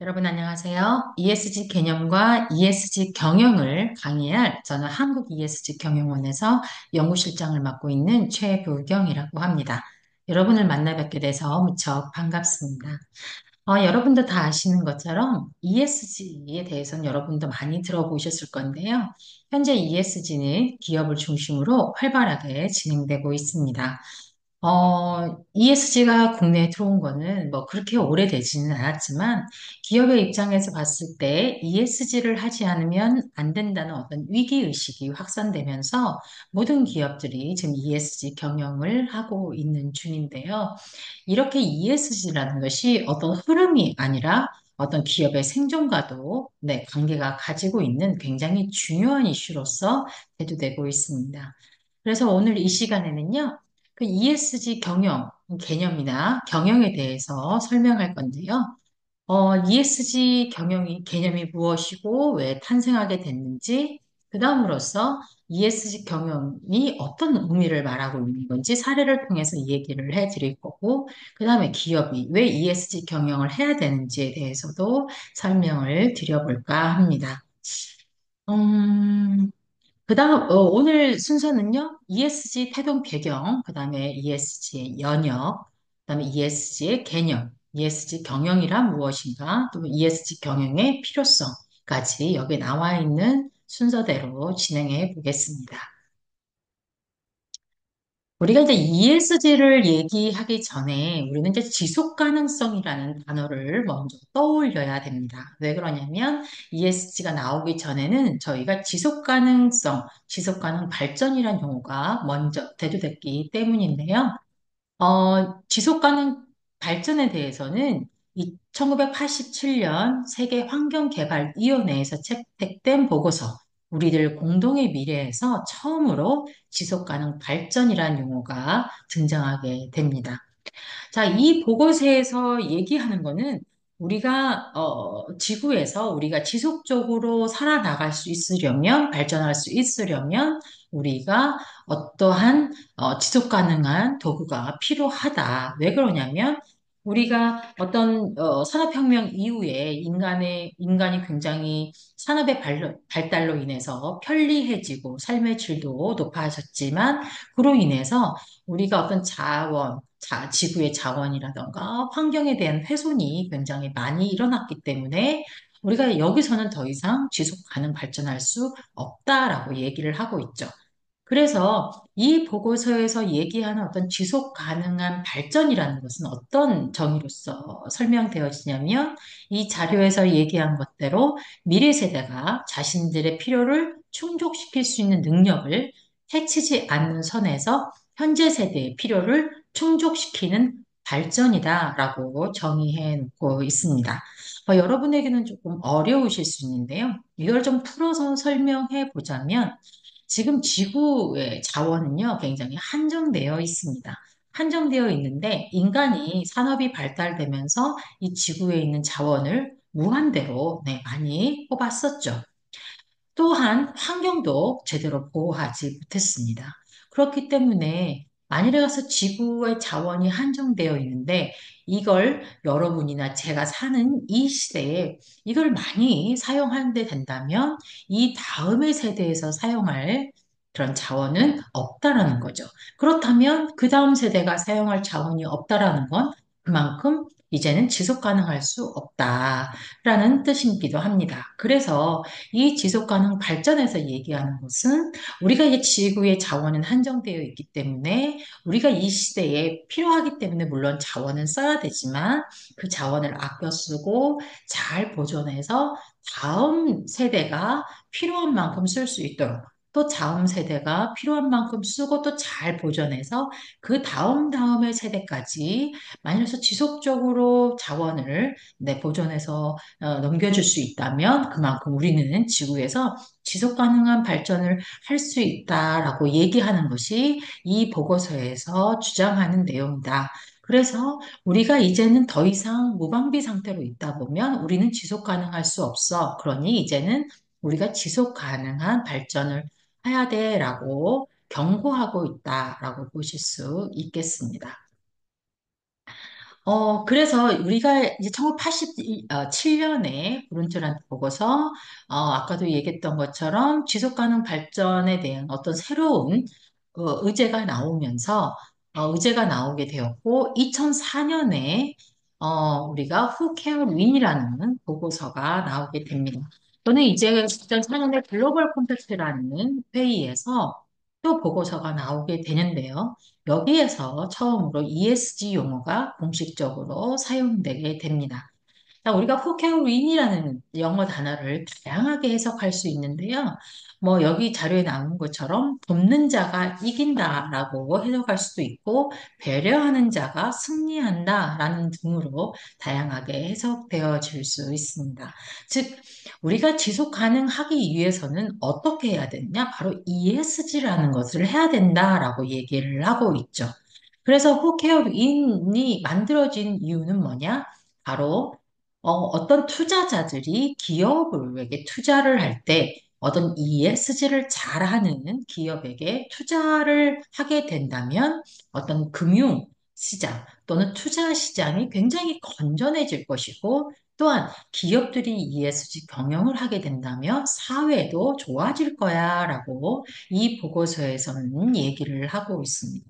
여러분 안녕하세요. ESG 개념과 ESG 경영을 강의할 저는 한국 ESG 경영원에서 연구실장을 맡고 있는 최부경이라고 합니다. 여러분을 만나 뵙게 돼서 무척 반갑습니다. 여러분도 다 아시는 것처럼 ESG에 대해서는 여러분도 많이 들어보셨을 건데요. 현재 ESG는 기업을 중심으로 활발하게 진행되고 있습니다. ESG가 국내에 들어온 거는 뭐 그렇게 오래되지는 않았지만 기업의 입장에서 봤을 때 ESG를 하지 않으면 안 된다는 어떤 위기의식이 확산되면서 모든 기업들이 지금 ESG 경영을 하고 있는 중인데요. 이렇게 ESG라는 것이 어떤 흐름이 아니라 어떤 기업의 생존과도 관계가 가지고 있는 굉장히 중요한 이슈로서 대두되고 있습니다. 그래서 오늘 이 시간에는요, 그 ESG 경영 개념이나 경영에 대해서 설명할 건데요. ESG 개념이 무엇이고 왜 탄생하게 됐는지, 그 다음으로써 ESG 경영이 어떤 의미를 말하고 있는 건지 사례를 통해서 이 얘기를 해드릴 거고, 그 다음에 기업이 왜 ESG 경영을 해야 되는지에 대해서도 설명을 드려볼까 합니다. 음, 오늘 순서는요, ESG 태동 배경, 그 다음에 ESG의 연역, 그 다음에 ESG의 개념, ESG 경영이란 무엇인가, 또 ESG 경영의 필요성까지 여기 나와 있는 순서대로 진행해 보겠습니다. 우리가 이제 ESG를 얘기하기 전에 우리는 이제 지속 가능성이라는 단어를 먼저 떠올려야 됩니다. 왜 그러냐면 ESG가 나오기 전에는 저희가 지속 가능성, 지속 가능 발전이라는 용어가 먼저 대두됐기 때문인데요. 지속 가능 발전에 대해서는 1987년 세계 환경개발위원회에서 채택된 보고서, 우리들 공동의 미래에서 처음으로 지속 가능 발전이라는 용어가 등장하게 됩니다. 자, 이 보고서에서 얘기하는 거는 지구에서 우리가 지속적으로 살아나갈 수 있으려면, 발전할 수 있으려면 우리가 어떠한 지속 가능한 도구가 필요하다. 왜 그러냐면 우리가 어떤 산업혁명 이후에 인간이 굉장히 산업의 발달로 인해서 편리해지고 삶의 질도 높아졌지만 그로 인해서 우리가 어떤 지구의 자원이라던가 환경에 대한 훼손이 굉장히 많이 일어났기 때문에 우리가 여기서는 더 이상 지속 가능 발전할 수 없다라고 얘기를 하고 있죠. 그래서 이 보고서에서 얘기하는 어떤 지속 가능한 발전이라는 것은 어떤 정의로서 설명되어지냐면 이 자료에서 얘기한 것대로 미래 세대가 자신들의 필요를 충족시킬 수 있는 능력을 해치지 않는 선에서 현재 세대의 필요를 충족시키는 발전이다라고 정의해 놓고 있습니다. 여러분에게는 조금 어려우실 수 있는데요. 이걸 좀 풀어서 설명해 보자면 지금 지구의 자원은요, 굉장히 한정되어 있습니다. 한정되어 있는데 인간이 산업이 발달되면서 이 지구에 있는 자원을 무한대로 많이 뽑았었죠. 또한 환경도 제대로 보호하지 못했습니다. 그렇기 때문에 만일에 가서 지구의 자원이 한정되어 있는데 이걸 여러분이나 제가 사는 이 시대에 이걸 많이 사용하는데 된다면 이 다음의 세대에서 사용할 그런 자원은 없다라는 거죠. 그렇다면 그 다음 세대가 사용할 자원이 없다라는 건 그만큼 이제는 지속 가능할 수 없다라는 뜻이기도 합니다. 그래서 이 지속 가능 발전에서 얘기하는 것은 우리가 이 지구의 자원은 한정되어 있기 때문에 우리가 이 시대에 필요하기 때문에 물론 자원은 써야 되지만 그 자원을 아껴 쓰고 잘 보존해서 다음 세대가 필요한 만큼 쓸 수 있도록 또 다음 세대가 필요한 만큼 쓰고 또 잘 보존해서 그 다음의 세대까지 만일서 지속적으로 자원을 보존해서 넘겨줄 수 있다면 그만큼 우리는 지구에서 지속 가능한 발전을 할 수 있다라고 얘기하는 것이 이 보고서에서 주장하는 내용이다. 그래서 우리가 이제는 더 이상 무방비 상태로 있다 보면 우리는 지속 가능할 수 없어. 그러니 이제는 우리가 지속 가능한 발전을 해야 돼라고 경고하고 있다라고 보실 수 있겠습니다. 그래서 우리가 이제 1987년에 브룬트란트 보고서, 아까도 얘기했던 것처럼 지속 가능 발전에 대한 어떤 새로운 의제가 나오면서, 의제가 나오게 되었고, 2004년에 우리가 Who Can Win이라는 보고서가 나오게 됩니다. 저는 이제 2004년에 글로벌 컴팩트라는 회의에서 또 보고서가 나오게 되는데요. 여기에서 처음으로 ESG 용어가 공식적으로 사용되게 됩니다. 자, 우리가 Who can win이라는 영어 단어를 다양하게 해석할 수 있는데요. 뭐 여기 자료에 나온 것처럼 돕는 자가 이긴다라고 해석할 수도 있고 배려하는 자가 승리한다라는 등으로 다양하게 해석되어질 수 있습니다. 즉 우리가 지속 가능하기 위해서는 어떻게 해야 되느냐? 바로 ESG라는 것을 해야 된다라고 얘기를 하고 있죠. 그래서 Who Care In이 만들어진 이유는 뭐냐? 바로 어떤 투자자들이 기업에게 투자를 할 때 어떤 ESG를 잘하는 기업에게 투자를 하게 된다면 어떤 금융 시장 또는 투자 시장이 굉장히 건전해질 것이고 또한 기업들이 ESG 경영을 하게 된다면 사회도 좋아질 거야라고 이 보고서에서는 얘기를 하고 있습니다.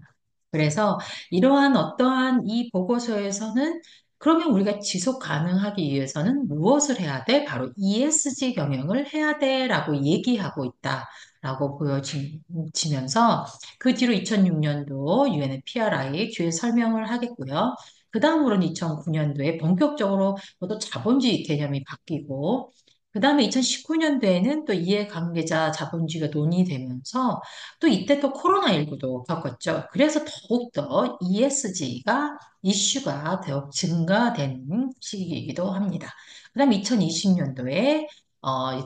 그래서 이러한 어떠한 이 보고서에서는 그러면 우리가 지속 가능하기 위해서는 무엇을 해야 돼? 바로 ESG 경영을 해야 돼라고 얘기하고 있다라고 보여지면서 그 뒤로 2006년도 유엔의 PRI 뒤에 설명을 하겠고요. 그 다음으로는 2009년도에 본격적으로 또 자본주의 개념이 바뀌고 그 다음에 2019년도에는 또 이해관계자 자본주의가 논의되면서 또 이때 또 코로나19도 겪었죠. 그래서 더욱더 ESG가 이슈가 더욱 증가되는 시기이기도 합니다. 그다음 2020년도에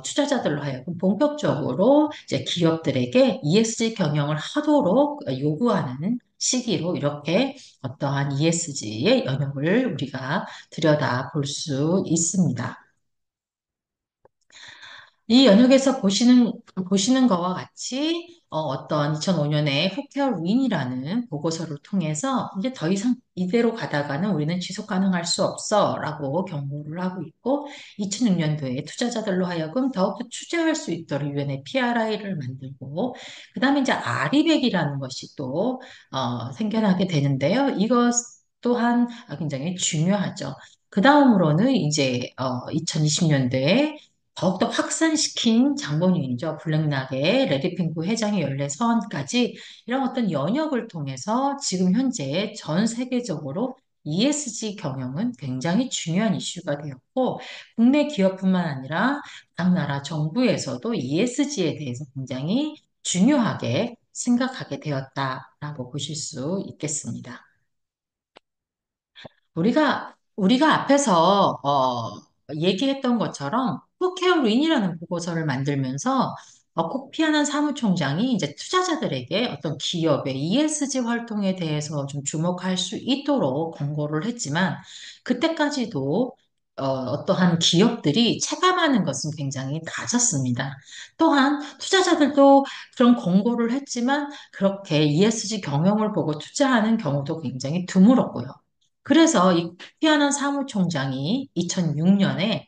투자자들로 하여금 본격적으로 이제 기업들에게 ESG 경영을 하도록 요구하는 시기로 이렇게 어떠한 ESG의 영역을 우리가 들여다 볼 수 있습니다. 이 연역에서 보시는 것과 같이 떤 2005년에 후케어 윈이라는 보고서를 통해서 이제 더 이상 이대로 가다가는 우리는 지속 가능할 수 없어 라고 경고를 하고 있고 2006년도에 투자자들로 하여금 더욱더 투자할 수 있도록 유엔의 PRI를 만들고 그 다음에 이제 아리백이라는 것이 또 생겨나게 되는데요. 이것 또한 굉장히 중요하죠. 그 다음으로는 이제 2020년도에 더욱더 확산시킨 장본인이죠. 블랙락의 레리핑크 회장의 연례 서원까지 이런 어떤 연역을 통해서 지금 현재 전 세계적으로 ESG 경영은 굉장히 중요한 이슈가 되었고 국내 기업뿐만 아니라 각 나라 정부에서도 ESG에 대해서 굉장히 중요하게 생각하게 되었다라고 보실 수 있겠습니다. 우리가 앞에서, 얘기했던 것처럼, 푸케어린이라는 보고서를 만들면서, 코피아난 사무총장이 이제 투자자들에게 어떤 기업의 ESG 활동에 대해서 좀 주목할 수 있도록 권고를 했지만, 그때까지도, 어떠한 기업들이 체감하는 것은 굉장히 낮았습니다. 또한 투자자들도 그런 권고를 했지만, 그렇게 ESG 경영을 보고 투자하는 경우도 굉장히 드물었고요. 그래서 이 피아난 사무총장이 2006년에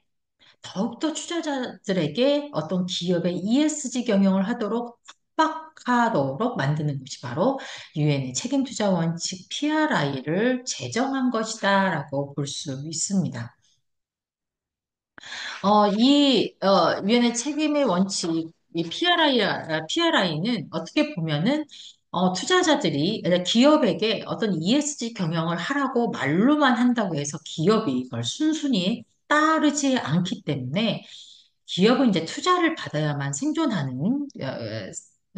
더욱더 투자자들에게 어떤 기업의 ESG 경영을 하도록 압박하도록 만드는 것이 바로 유엔의 책임투자 원칙 PRI를 제정한 것이다라고 볼 수 있습니다. 유엔의 책임의 원칙, 이 PRI는 어떻게 보면은, 투자자들이, 기업에게 어떤 ESG 경영을 하라고 말로만 한다고 해서 기업이 이걸 순순히 따르지 않기 때문에 기업은 이제 투자를 받아야만 생존하는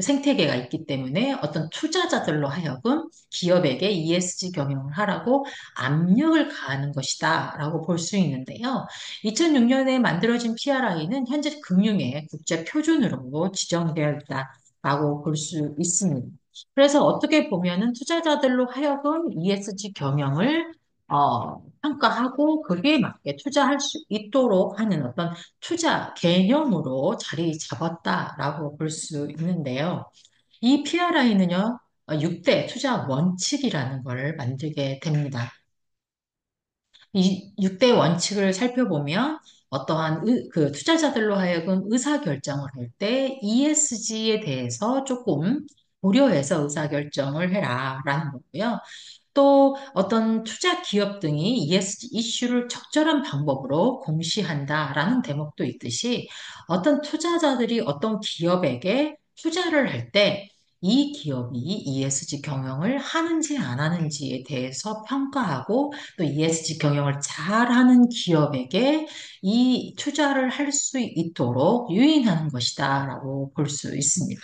생태계가 있기 때문에 어떤 투자자들로 하여금 기업에게 ESG 경영을 하라고 압력을 가하는 것이다라고 볼 수 있는데요. 2006년에 만들어진 PRI는 현재 금융의 국제 표준으로 지정되어 있다라고 볼 수 있습니다. 그래서 어떻게 보면은 투자자들로 하여금 ESG 경영을 평가하고 거기에 맞게 투자할 수 있도록 하는 어떤 투자 개념으로 자리 잡았다라고 볼 수 있는데요. 이 PRI는요, 6대 투자 원칙이라는 걸 만들게 됩니다. 이 6대 원칙을 살펴보면 어떠한 그 투자자들로 하여금 의사결정을 할 때 ESG에 대해서 조금 고려해서 의사결정을 해라라는 거고요. 또 어떤 투자 기업 등이 ESG 이슈를 적절한 방법으로 공시한다라는 대목도 있듯이 어떤 투자자들이 어떤 기업에게 투자를 할 때 이 기업이 ESG 경영을 하는지 안 하는지에 대해서 평가하고 또 ESG 경영을 잘하는 기업에게 이 투자를 할 수 있도록 유인하는 것이다라고 볼 수 있습니다.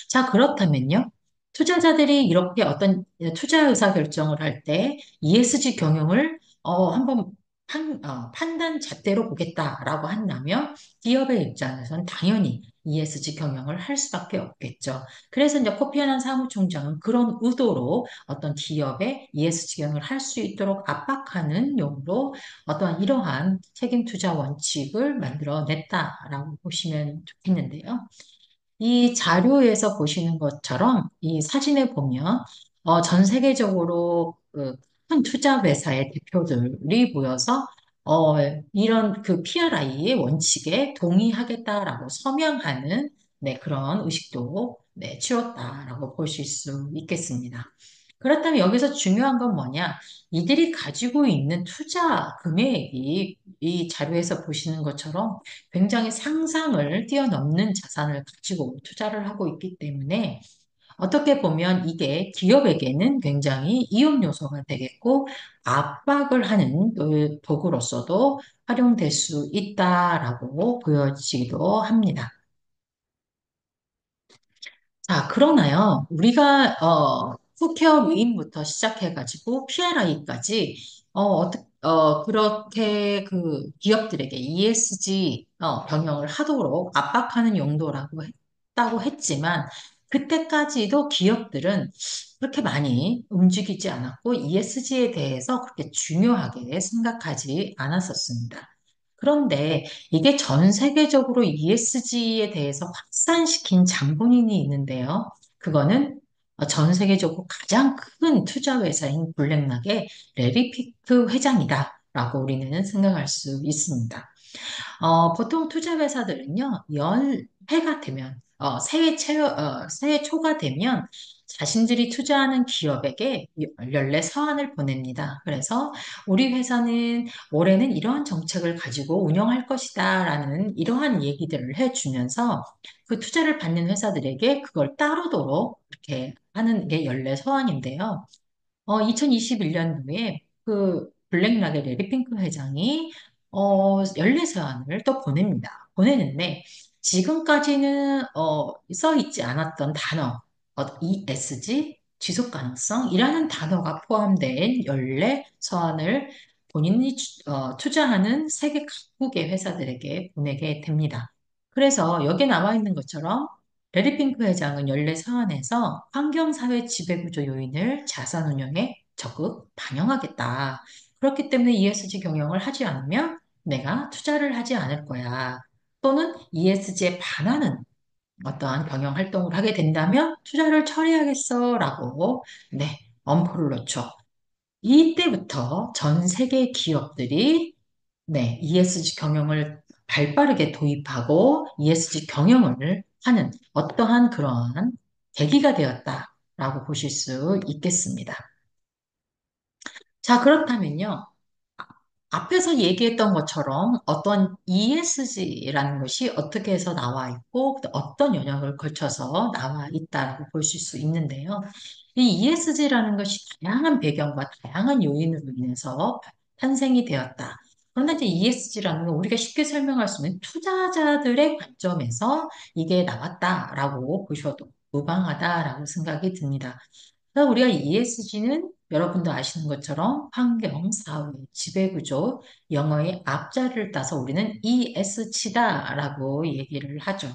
자, 그렇다면요. 투자자들이 이렇게 어떤 투자 의사 결정을 할 때 ESG 경영을 한번 판단 잣대로 보겠다라고 한다면 기업의 입장에서는 당연히 ESG 경영을 할 수밖에 없겠죠. 그래서 이제 코피아난 사무총장은 그런 의도로 어떤 기업의 ESG 경영을 할 수 있도록 압박하는 용으로 어떠한 이러한 책임 투자 원칙을 만들어냈다라고 보시면 좋겠는데요. 이 자료에서 보시는 것처럼 이 사진에 보면 전 세계적으로 그큰 투자 회사의 대표들이 모여서 어, 이런 그 PRI의 원칙에 동의하겠다라고 서명하는 네, 그런 의식도 네, 치렀다라고 보실 수 있겠습니다. 그렇다면 여기서 중요한 건 뭐냐? 이들이 가지고 있는 투자 금액이 이 자료에서 보시는 것처럼 굉장히 상상을 뛰어넘는 자산을 가지고 투자를 하고 있기 때문에 어떻게 보면 이게 기업에게는 굉장히 이윤 요소가 되겠고 압박을 하는 그 도구로서도 활용될 수 있다라고 보여지기도 합니다. 자, 그러나요, 우리가, 푸케어 위인부터 시작해가지고 PRI까지, 그렇게 그 기업들에게 ESG, 경영을 하도록 압박하는 용도라고 했다고 했지만, 그때까지도 기업들은 그렇게 많이 움직이지 않았고, ESG에 대해서 그렇게 중요하게 생각하지 않았었습니다. 그런데 이게 전 세계적으로 ESG에 대해서 확산시킨 장본인이 있는데요. 그거는 전 세계적으로 가장 큰 투자 회사인 블랙락의 레리 피크 회장이다라고 우리는 생각할 수 있습니다. 보통 투자 회사들은요, 연회가 되면, 새해 초가 되면 자신들이 투자하는 기업에게 연례 서한을 보냅니다. 그래서 우리 회사는 올해는 이러한 정책을 가지고 운영할 것이다라는 이러한 얘기들을 해주면서 그 투자를 받는 회사들에게 그걸 따르도록 이렇게 하는 게 연례 서한인데요. 2021년도에 그 블랙락의 레리 핑크 회장이 연례서한을 또 보냅니다. 보내는데 지금까지는 써 있지 않았던 단어, ESG, 지속 가능성이라는 단어가 포함된 연례 서한을 본인이 투자하는 세계 각국의 회사들에게 보내게 됩니다. 그래서 여기에 나와 있는 것처럼 레리 핑크 회장은 연례 서한에서 환경사회 지배구조 요인을 자산 운용에 적극 반영하겠다. 그렇기 때문에 ESG 경영을 하지 않으면 내가 투자를 하지 않을 거야. 또는 ESG에 반하는 어떠한 경영 활동을 하게 된다면 투자를 처리하겠어라고 네, 엄포를 놓죠. 이때부터 전 세계 기업들이 네, ESG 경영을 발빠르게 도입하고 ESG 경영을 하는 어떠한 그러한 계기가 되었다라고 보실 수 있겠습니다. 자, 그렇다면요. 앞에서 얘기했던 것처럼 어떤 ESG라는 것이 어떻게 해서 나와 있고 또 어떤 영역을 거쳐서 나와 있다고 보실 수 있는데요. 이 ESG라는 것이 다양한 배경과 다양한 요인으로 인해서 탄생이 되었다. 그런데 이제 ESG라는 건 우리가 쉽게 설명할 수 있는 투자자들의 관점에서 이게 나왔다라고 보셔도 무방하다라고 생각이 듭니다. 그래서 우리가 ESG는 여러분도 아시는 것처럼 환경, 사회, 지배구조, 영어의 앞자리를 따서 우리는 ESG다라고 얘기를 하죠.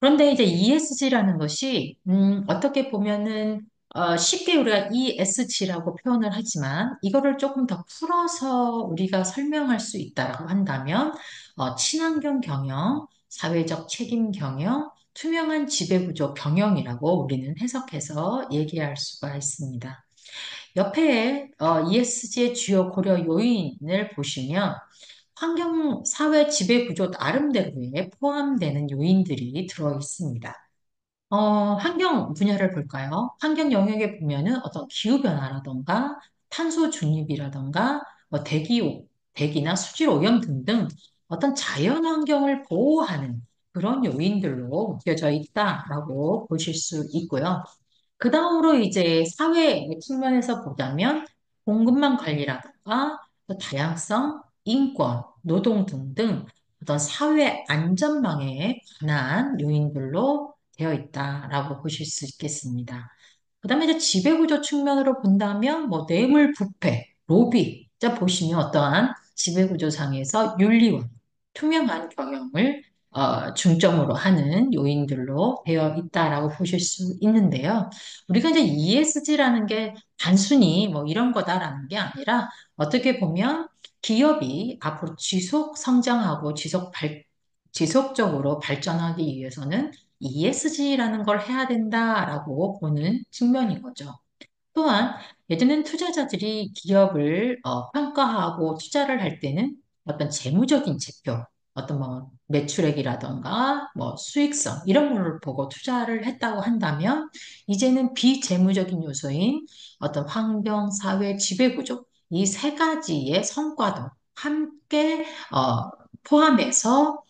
그런데 이제 ESG라는 것이 어떻게 보면은 쉽게 우리가 ESG라고 표현을 하지만 이거를 조금 더 풀어서 우리가 설명할 수 있다라고 한다면 친환경 경영, 사회적 책임 경영, 투명한 지배구조 경영이라고 우리는 해석해서 얘기할 수가 있습니다. 옆에 ESG의 주요 고려 요인을 보시면 환경, 사회, 지배 구조 나름대로에 포함되는 요인들이 들어 있습니다. 환경 분야를 볼까요? 환경 영역에 보면은 어떤 기후변화라던가 탄소 중립이라던가 대기나 수질 오염 등등 어떤 자연 환경을 보호하는 그런 요인들로 묶여져 있다라고 보실 수 있고요. 그 다음으로 이제 사회 측면에서 보자면 공급망 관리라든가 또 다양성, 인권, 노동 등등 어떤 사회 안전망에 관한 요인들로 되어 있다라고 보실 수 있겠습니다. 그다음에 이제 지배구조 측면으로 본다면 뭐 뇌물 부패, 로비, 자 보시면 어떠한 지배구조상에서 윤리와 투명한 경영을 중점으로 하는 요인들로 되어 있다라고 보실 수 있는데요. 우리가 이제 ESG라는 게 단순히 뭐 이런 거다라는 게 아니라 어떻게 보면 기업이 앞으로 지속 성장하고 지속적으로 발전하기 위해서는 ESG라는 걸 해야 된다라고 보는 측면인 거죠. 또한 예전엔 투자자들이 기업을 평가하고 투자를 할 때는 어떤 재무적인 지표, 어떤 뭐 매출액이라던가 뭐 수익성 이런 걸를 보고 투자를 했다고 한다면 이제는 비재무적인 요소인 어떤 환경, 사회, 지배구조 이 세 가지의 성과도 함께 포함해서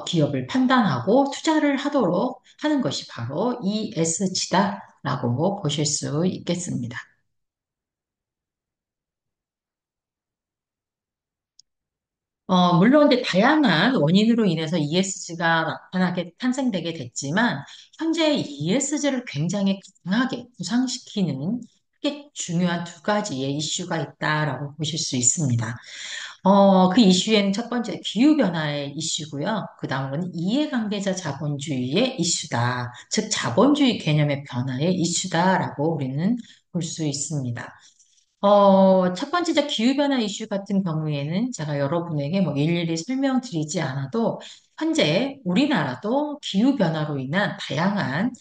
기업을 판단하고 투자를 하도록 하는 것이 바로 ESG다라고 보실 수 있겠습니다. 물론 이제 다양한 원인으로 인해서 ESG가 나타나게 탄생되게 됐지만 현재 ESG를 굉장히 강하게 부상시키는 크게 중요한 두 가지의 이슈가 있다라고 보실 수 있습니다. 그 이슈에는 첫 번째 기후변화의 이슈고요. 그 다음으로는 이해관계자 자본주의의 이슈다. 즉 자본주의 개념의 변화의 이슈다라고 우리는 볼 수 있습니다. 첫 번째 기후변화 이슈 같은 경우에는 제가 여러분에게 뭐 일일이 설명드리지 않아도 현재 우리나라도 기후변화로 인한 다양한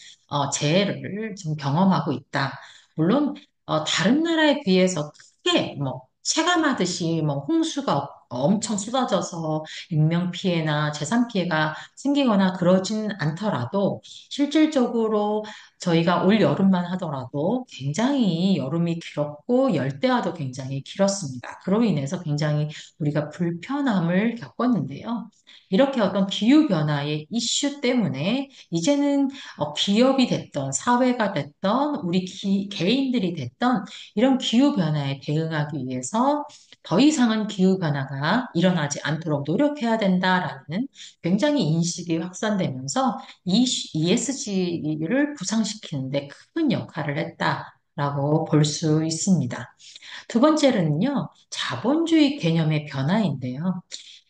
재해를 좀 경험하고 있다. 물론 다른 나라에 비해서 크게 뭐 체감하듯이 뭐 홍수가 엄청 쏟아져서 인명피해나 재산피해가 생기거나 그러진 않더라도 실질적으로 저희가 올 여름만 하더라도 굉장히 여름이 길었고 열대야도 굉장히 길었습니다. 그로 인해서 굉장히 우리가 불편함을 겪었는데요. 이렇게 어떤 기후변화의 이슈 때문에 이제는 기업이 됐던 사회가 됐던 우리 개인들이 됐던 이런 기후변화에 대응하기 위해서 더 이상은 기후변화가 일어나지 않도록 노력해야 된다라는 굉장히 인식이 확산되면서 이 ESG를 부상시키는데 큰 역할을 했다라고 볼 수 있습니다. 두 번째는요, 자본주의 개념의 변화인데요.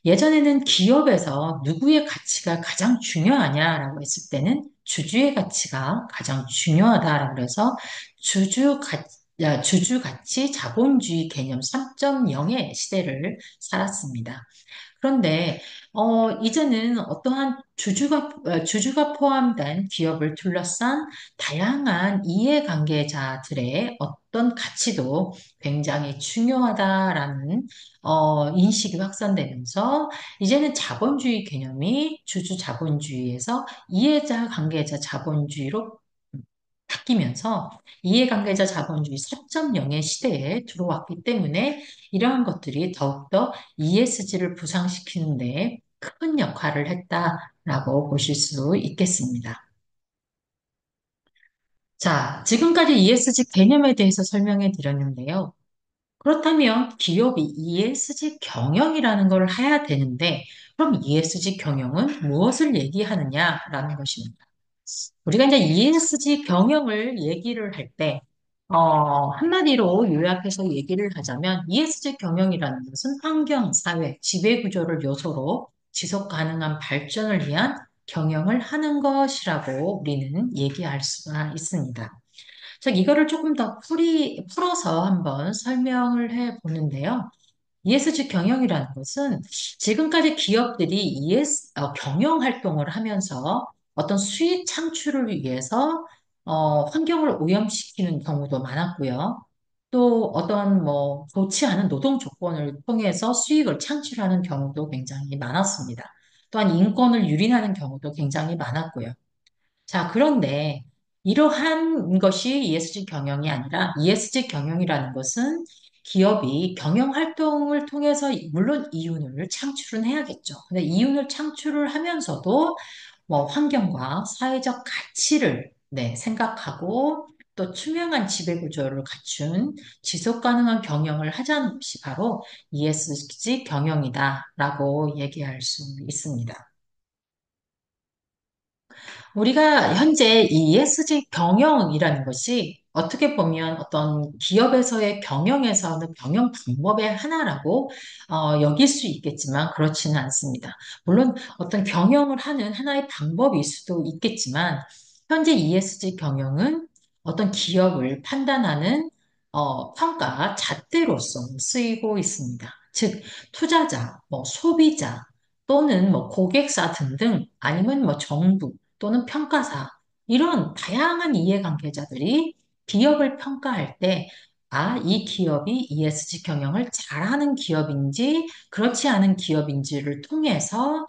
예전에는 기업에서 누구의 가치가 가장 중요하냐라고 했을 때는 주주의 가치가 가장 중요하다라고 해서 주주 가치 자본주의 개념 3.0의 시대를 살았습니다. 그런데 이제는 어떠한 주주가 포함된 기업을 둘러싼 다양한 이해관계자들의 어떤 가치도 굉장히 중요하다라는 인식이 확산되면서 이제는 자본주의 개념이 주주 자본주의에서 이해자 관계자 자본주의로 바뀌면서 이해관계자 자본주의 4.0의 시대에 들어왔기 때문에 이러한 것들이 더욱더 ESG를 부상시키는데 큰 역할을 했다라고 보실 수 있겠습니다. 자, 지금까지 ESG 개념에 대해서 설명해 드렸는데요. 그렇다면 기업이 ESG 경영이라는 걸 해야 되는데, 그럼 ESG 경영은 무엇을 얘기하느냐라는 것입니다. 우리가 이제 ESG 경영을 얘기를 할 때, 한마디로 요약해서 얘기를 하자면 ESG 경영이라는 것은 환경, 사회, 지배 구조를 요소로 지속 가능한 발전을 위한 경영을 하는 것이라고 우리는 얘기할 수가 있습니다. 자, 이거를 조금 더 풀어서 한번 설명을 해 보는데요. ESG 경영이라는 것은 지금까지 기업들이 경영 활동을 하면서 어떤 수익 창출을 위해서 환경을 오염시키는 경우도 많았고요. 또 어떤 뭐 좋지 않은 노동 조건을 통해서 수익을 창출하는 경우도 굉장히 많았습니다. 또한 인권을 유린하는 경우도 굉장히 많았고요. 자, 그런데 이러한 것이 ESG 경영이 아니라 ESG 경영이라는 것은 기업이 경영 활동을 통해서 물론 이윤을 창출은 해야겠죠. 근데 이윤을 창출을 하면서도 뭐 환경과 사회적 가치를 생각하고 또 투명한 지배 구조를 갖춘 지속 가능한 경영을 하자는 것이 바로 ESG 경영이다라고 얘기할 수 있습니다. 우리가 현재 이 ESG 경영이라는 것이 어떻게 보면 어떤 기업에서의 경영에서는 경영 방법의 하나라고 여길 수 있겠지만 그렇지는 않습니다. 물론 어떤 경영을 하는 하나의 방법일 수도 있겠지만 현재 ESG 경영은 어떤 기업을 판단하는 평가 잣대로서 쓰이고 있습니다. 즉 투자자, 뭐 소비자 또는 뭐 고객사 등등 아니면 뭐 정부 또는 평가사, 이런 다양한 이해관계자들이 기업을 평가할 때, 아, 이 기업이 ESG 경영을 잘하는 기업인지, 그렇지 않은 기업인지를 통해서,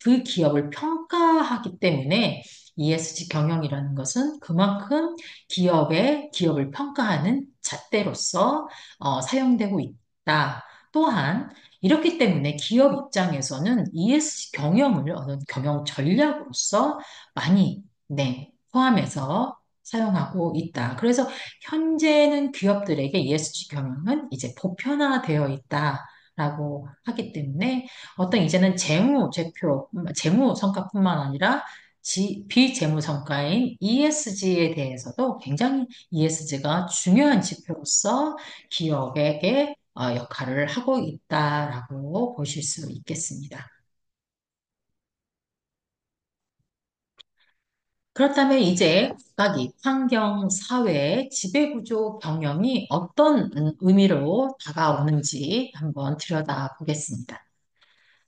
그 기업을 평가하기 때문에 ESG 경영이라는 것은 그만큼 기업을 평가하는 잣대로서, 사용되고 있다. 또한, 이렇기 때문에 기업 입장에서는 ESG 경영을 어느 경영 전략으로서 많이 포함해서 사용하고 있다. 그래서 현재는 기업들에게 ESG 경영은 이제 보편화되어 있다라고 하기 때문에 어떤 이제는 재무 성과뿐만 아니라 비재무 성과인 ESG에 대해서도 굉장히 ESG가 중요한 지표로서 기업에게 역할을 하고 있다라고 보실 수 있겠습니다. 그렇다면 이제 각각이 환경, 사회, 지배구조 경영이 어떤 의미로 다가오는지 한번 들여다보겠습니다.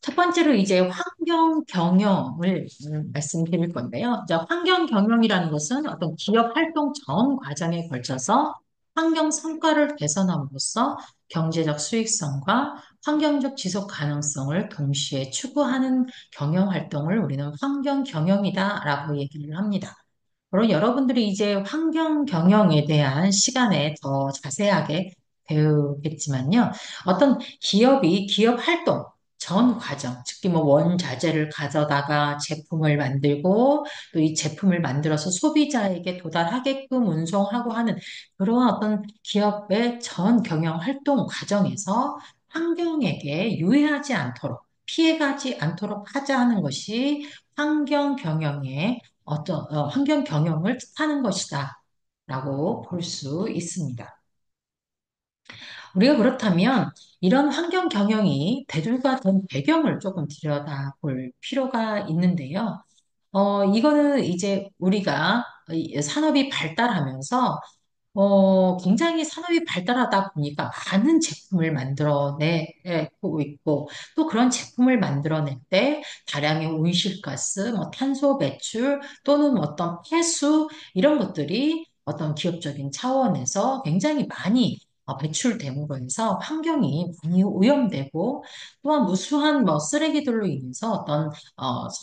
첫 번째로 이제 환경 경영을 말씀드릴 건데요. 이제 환경 경영이라는 것은 어떤 기업 활동 전 과정에 걸쳐서 환경 성과를 개선함으로써 경제적 수익성과 환경적 지속 가능성을 동시에 추구하는 경영 활동을 우리는 환경 경영이다라고 얘기를 합니다. 물론 여러분들이 이제 환경 경영에 대한 시간에 더 자세하게 배우겠지만요. 어떤 기업이 기업 활동 전 과정, 특히 뭐 원자재를 가져다가 제품을 만들고 또 이 제품을 만들어서 소비자에게 도달하게끔 운송하고 하는 그러한 어떤 기업의 전 경영 활동 과정에서 환경에게 유해하지 않도록 피해가지 않도록 하자 하는 것이 환경 경영의 환경 경영을 뜻하는 것이다. 라고 볼 수 있습니다. 우리가 그렇다면 이런 환경 경영이 대두가 된 배경을 조금 들여다볼 필요가 있는데요. 이거는 이제 우리가 이 산업이 발달하면서 굉장히 산업이 발달하다 보니까 많은 제품을 만들어내고 있고, 또 그런 제품을 만들어낼 때 다량의 온실가스, 뭐 탄소 배출 또는 어떤 폐수, 이런 것들이 어떤 기업적인 차원에서 굉장히 많이 배출됨으로 해서 환경이 많이 오염되고, 또한 무수한 뭐 쓰레기들로 인해서 어떤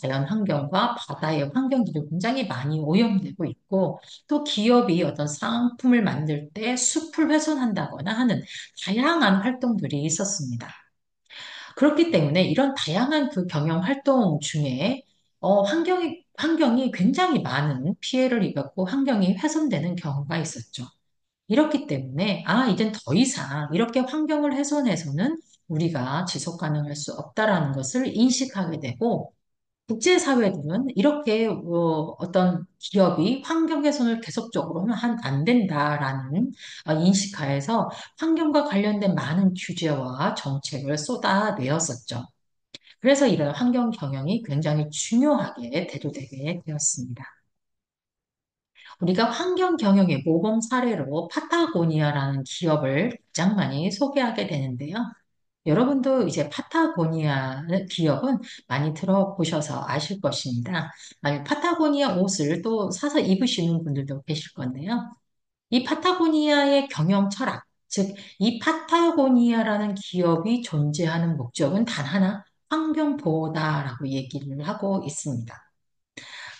자연 환경과 바다의 환경들이 굉장히 많이 오염되고 있고, 또 기업이 어떤 상품을 만들 때 숲을 훼손한다거나 하는 다양한 활동들이 있었습니다. 그렇기 때문에 이런 다양한 그 경영 활동 중에 환경이 굉장히 많은 피해를 입었고 환경이 훼손되는 경우가 있었죠. 이렇기 때문에 이젠 더 이상 이렇게 환경을 훼손해서는 우리가 지속 가능할 수 없다라는 것을 인식하게 되고 국제사회들은 이렇게 어떤 기업이 환경 훼손을 계속적으로 하면 안 된다라는 인식하에서 환경과 관련된 많은 규제와 정책을 쏟아내었었죠. 그래서 이런 환경 경영이 굉장히 중요하게 대두되게 되었습니다. 우리가 환경 경영의 모범 사례로 파타고니아라는 기업을 가장 많이 소개하게 되는데요. 여러분도 이제 파타고니아 기업은 많이 들어보셔서 아실 것입니다. 아니, 파타고니아 옷을 또 사서 입으시는 분들도 계실 건데요. 이 파타고니아의 경영 철학, 즉, 이 파타고니아라는 기업이 존재하는 목적은 단 하나, 환경 보호다라고 얘기를 하고 있습니다.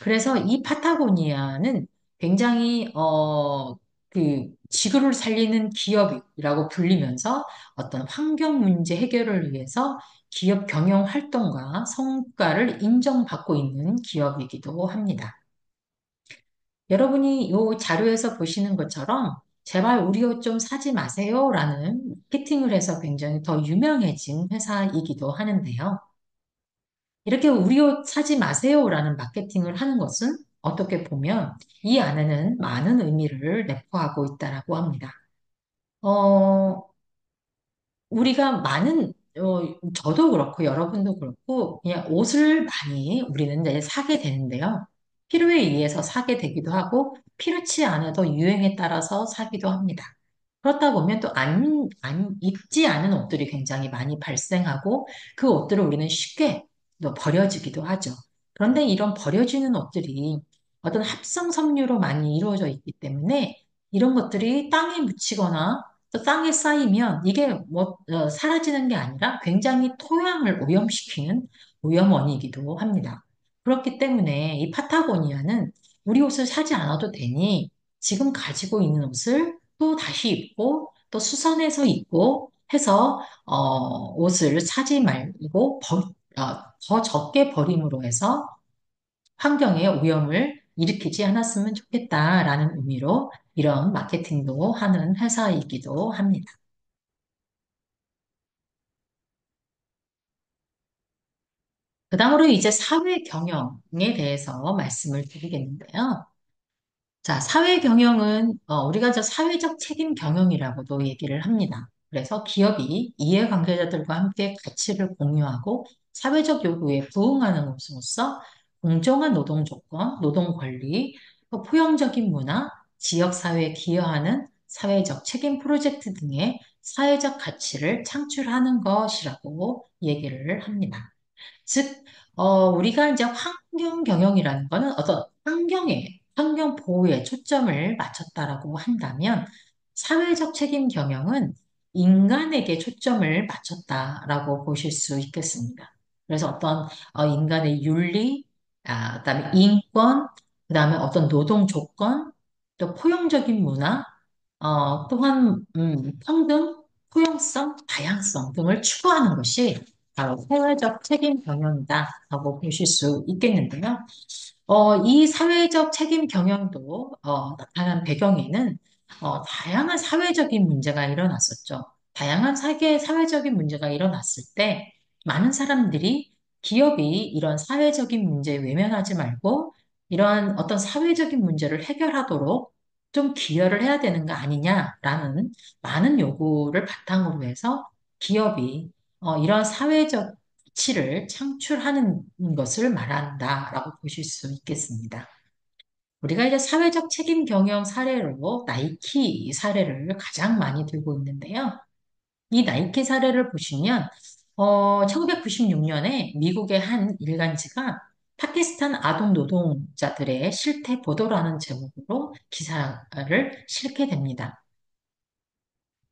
그래서 이 파타고니아는 굉장히 그 지구를 살리는 기업이라고 불리면서 어떤 환경 문제 해결을 위해서 기업 경영 활동과 성과를 인정받고 있는 기업이기도 합니다. 여러분이 이 자료에서 보시는 것처럼 제발 우리 옷 좀 사지 마세요라는 마케팅을 해서 굉장히 더 유명해진 회사이기도 하는데요. 이렇게 우리 옷 사지 마세요라는 마케팅을 하는 것은 어떻게 보면 이 안에는 많은 의미를 내포하고 있다라고 합니다. 어, 우리가 저도 그렇고 여러분도 그렇고 그냥 옷을 많이 우리는 이제 사게 되는데요. 필요에 의해서 사게 되기도 하고 필요치 않아도 유행에 따라서 사기도 합니다. 그렇다 보면 또 안 입지 않은 옷들이 굉장히 많이 발생하고 그 옷들을 우리는 쉽게 또 버려지기도 하죠. 그런데 이런 버려지는 옷들이 어떤 합성 섬유로 많이 이루어져 있기 때문에 이런 것들이 땅에 묻히거나 또 땅에 쌓이면 이게 사라지는 게 아니라 굉장히 토양을 오염시키는 오염원이기도 합니다. 그렇기 때문에 이 파타고니아는 우리 옷을 사지 않아도 되니 지금 가지고 있는 옷을 또 다시 입고 또 수선해서 입고 해서 옷을 사지 말고 더 적게 버림으로 해서 환경에 오염을 일으키지 않았으면 좋겠다라는 의미로 이런 마케팅도 하는 회사이기도 합니다. 그다음으로 이제 사회 경영에 대해서 말씀을 드리겠는데요. 자, 사회 경영은 우리가 저 사회적 책임 경영이라고도 얘기를 합니다. 그래서 기업이 이해관계자들과 함께 가치를 공유하고 사회적 요구에 부응하는 것으로서 공정한 노동 조건, 노동 권리, 또 포용적인 문화, 지역 사회에 기여하는 사회적 책임 프로젝트 등의 사회적 가치를 창출하는 것이라고 얘기를 합니다. 즉, 우리가 이제 환경 경영이라는 거는 어떤 환경 보호에 초점을 맞췄다라고 한다면, 사회적 책임 경영은 인간에게 초점을 맞췄다라고 보실 수 있겠습니다. 그래서 어떤 인간의 윤리, 그다음에 인권, 그다음에 어떤 노동 조건, 또 포용적인 문화, 또한 평등, 포용성, 다양성 등을 추구하는 것이 바로 사회적 책임 경영이다라고 보실 수 있겠는데요. 이 사회적 책임 경영도 나타난 배경에는 다양한 사회적인 문제가 일어났었죠. 다양한 사회적인 문제가 일어났을 때 많은 사람들이 기업이 이런 사회적인 문제에 외면하지 말고 이러한 어떤 사회적인 문제를 해결하도록 좀 기여를 해야 되는 거 아니냐라는 많은 요구를 바탕으로 해서 기업이 이런 사회적 가치를 창출하는 것을 말한다라고 보실 수 있겠습니다. 우리가 이제 사회적 책임 경영 사례로 나이키 사례를 가장 많이 들고 있는데요. 이 나이키 사례를 보시면 1996년에 미국의 한 일간지가 파키스탄 아동 노동자들의 실태 보도라는 제목으로 기사를 실게 됩니다.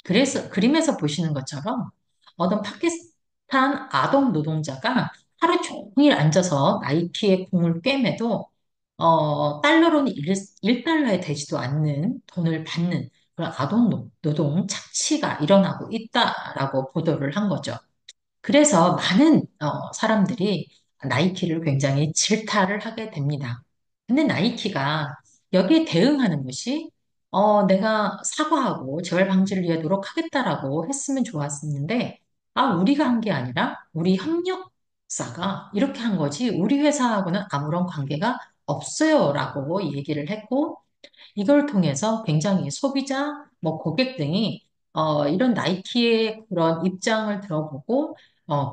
그래서 그림에서 보시는 것처럼 어떤 파키스탄 아동 노동자가 하루 종일 앉아서 나이키의 공을 꿰매도 달러로는 1달러에 되지도 않는 돈을 받는 그런 노동 착취가 일어나고 있다라고 보도를 한 거죠. 그래서 많은 사람들이 나이키를 굉장히 질타를 하게 됩니다. 근데 나이키가 여기에 대응하는 것이 내가 사과하고 재발 방지를 위해 노력하겠다라고 했으면 좋았었는데 우리가 한 게 아니라 우리 협력사가 이렇게 한 거지 우리 회사하고는 아무런 관계가 없어요라고 얘기를 했고 이걸 통해서 굉장히 소비자, 뭐 고객 등이 이런 나이키의 그런 입장을 들어보고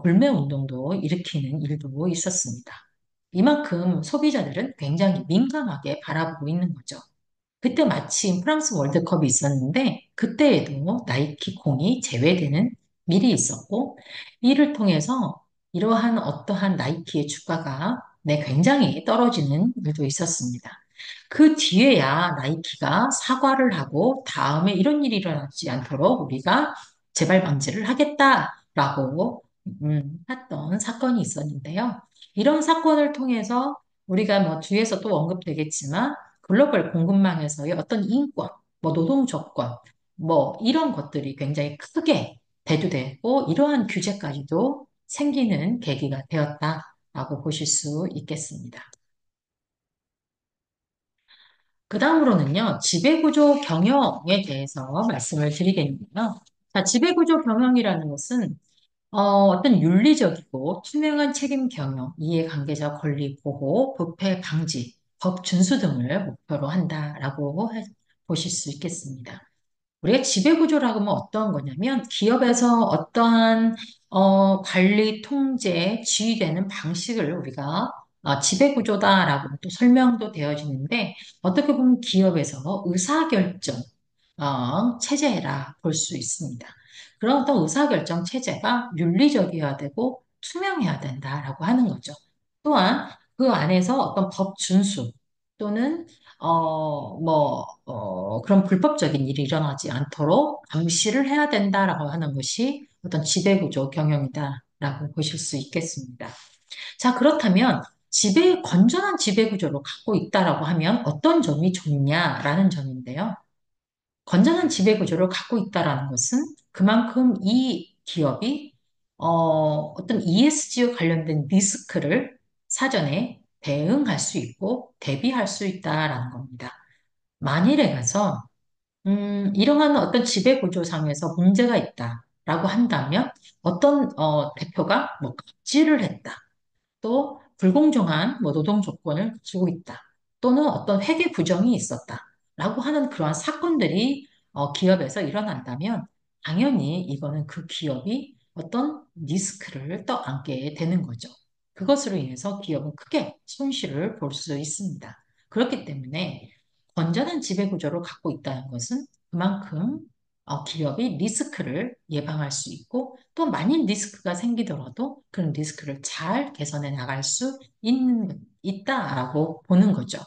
불매 운동도 일으키는 일도 있었습니다. 이만큼 소비자들은 굉장히 민감하게 바라보고 있는 거죠. 그때 마침 프랑스 월드컵이 있었는데 그때에도 나이키 공이 제외되는 일이 있었고 이를 통해서 이러한 어떠한 나이키의 주가가 굉장히 떨어지는 일도 있었습니다. 그 뒤에야 나이키가 사과를 하고 다음에 이런 일이 일어나지 않도록 우리가 재발 방지를 하겠다라고 했던 사건이 있었는데요. 이런 사건을 통해서 우리가 뭐 뒤에서 또 언급되겠지만 글로벌 공급망에서의 어떤 인권, 뭐 노동 조건, 뭐 이런 것들이 굉장히 크게 대두되고 이러한 규제까지도 생기는 계기가 되었다라고 보실 수 있겠습니다. 그 다음으로는요, 지배구조 경영에 대해서 말씀을 드리겠는데요. 자, 지배구조 경영이라는 것은 어떤 윤리적이고 투명한 책임 경영, 이해관계자 권리 보호, 부패 방지, 법 준수 등을 목표로 한다라고 보실 수 있겠습니다. 우리가 지배구조라고 하면 어떤 거냐면 기업에서 어떠한 관리, 통제, 지휘되는 방식을 우리가 지배구조다라고 또 설명도 되어지는데 어떻게 보면 기업에서 의사결정 체제라 볼 수 있습니다. 그런 어떤 의사결정 체제가 윤리적이어야 되고 투명해야 된다라고 하는 거죠. 또한 그 안에서 어떤 법 준수 또는 그런 불법적인 일이 일어나지 않도록 감시를 해야 된다라고 하는 것이 어떤 지배구조 경영이다라고 보실 수 있겠습니다. 자, 그렇다면 건전한 지배구조를 갖고 있다라고 하면 어떤 점이 좋냐라는 점인데요. 건전한 지배구조를 갖고 있다라는 것은 그만큼 이 기업이 어떤 ESG와 관련된 리스크를 사전에 대응할 수 있고 대비할 수 있다라는 겁니다. 만일에 가서 이러한 어떤 지배구조상에서 문제가 있다라고 한다면 어떤 대표가 뭐 갑질을 했다. 또 불공정한 뭐 노동 조건을 가지고 있다. 또는 어떤 회계 부정이 있었다. 라고 하는 그러한 사건들이 기업에서 일어난다면 당연히 이거는 그 기업이 어떤 리스크를 떠안게 되는 거죠. 그것으로 인해서 기업은 크게 손실을 볼 수 있습니다. 그렇기 때문에 건전한 지배구조를 갖고 있다는 것은 그만큼 기업이 리스크를 예방할 수 있고 또 만일 리스크가 생기더라도 그런 리스크를 잘 개선해 나갈 수 있다라고 보는 거죠.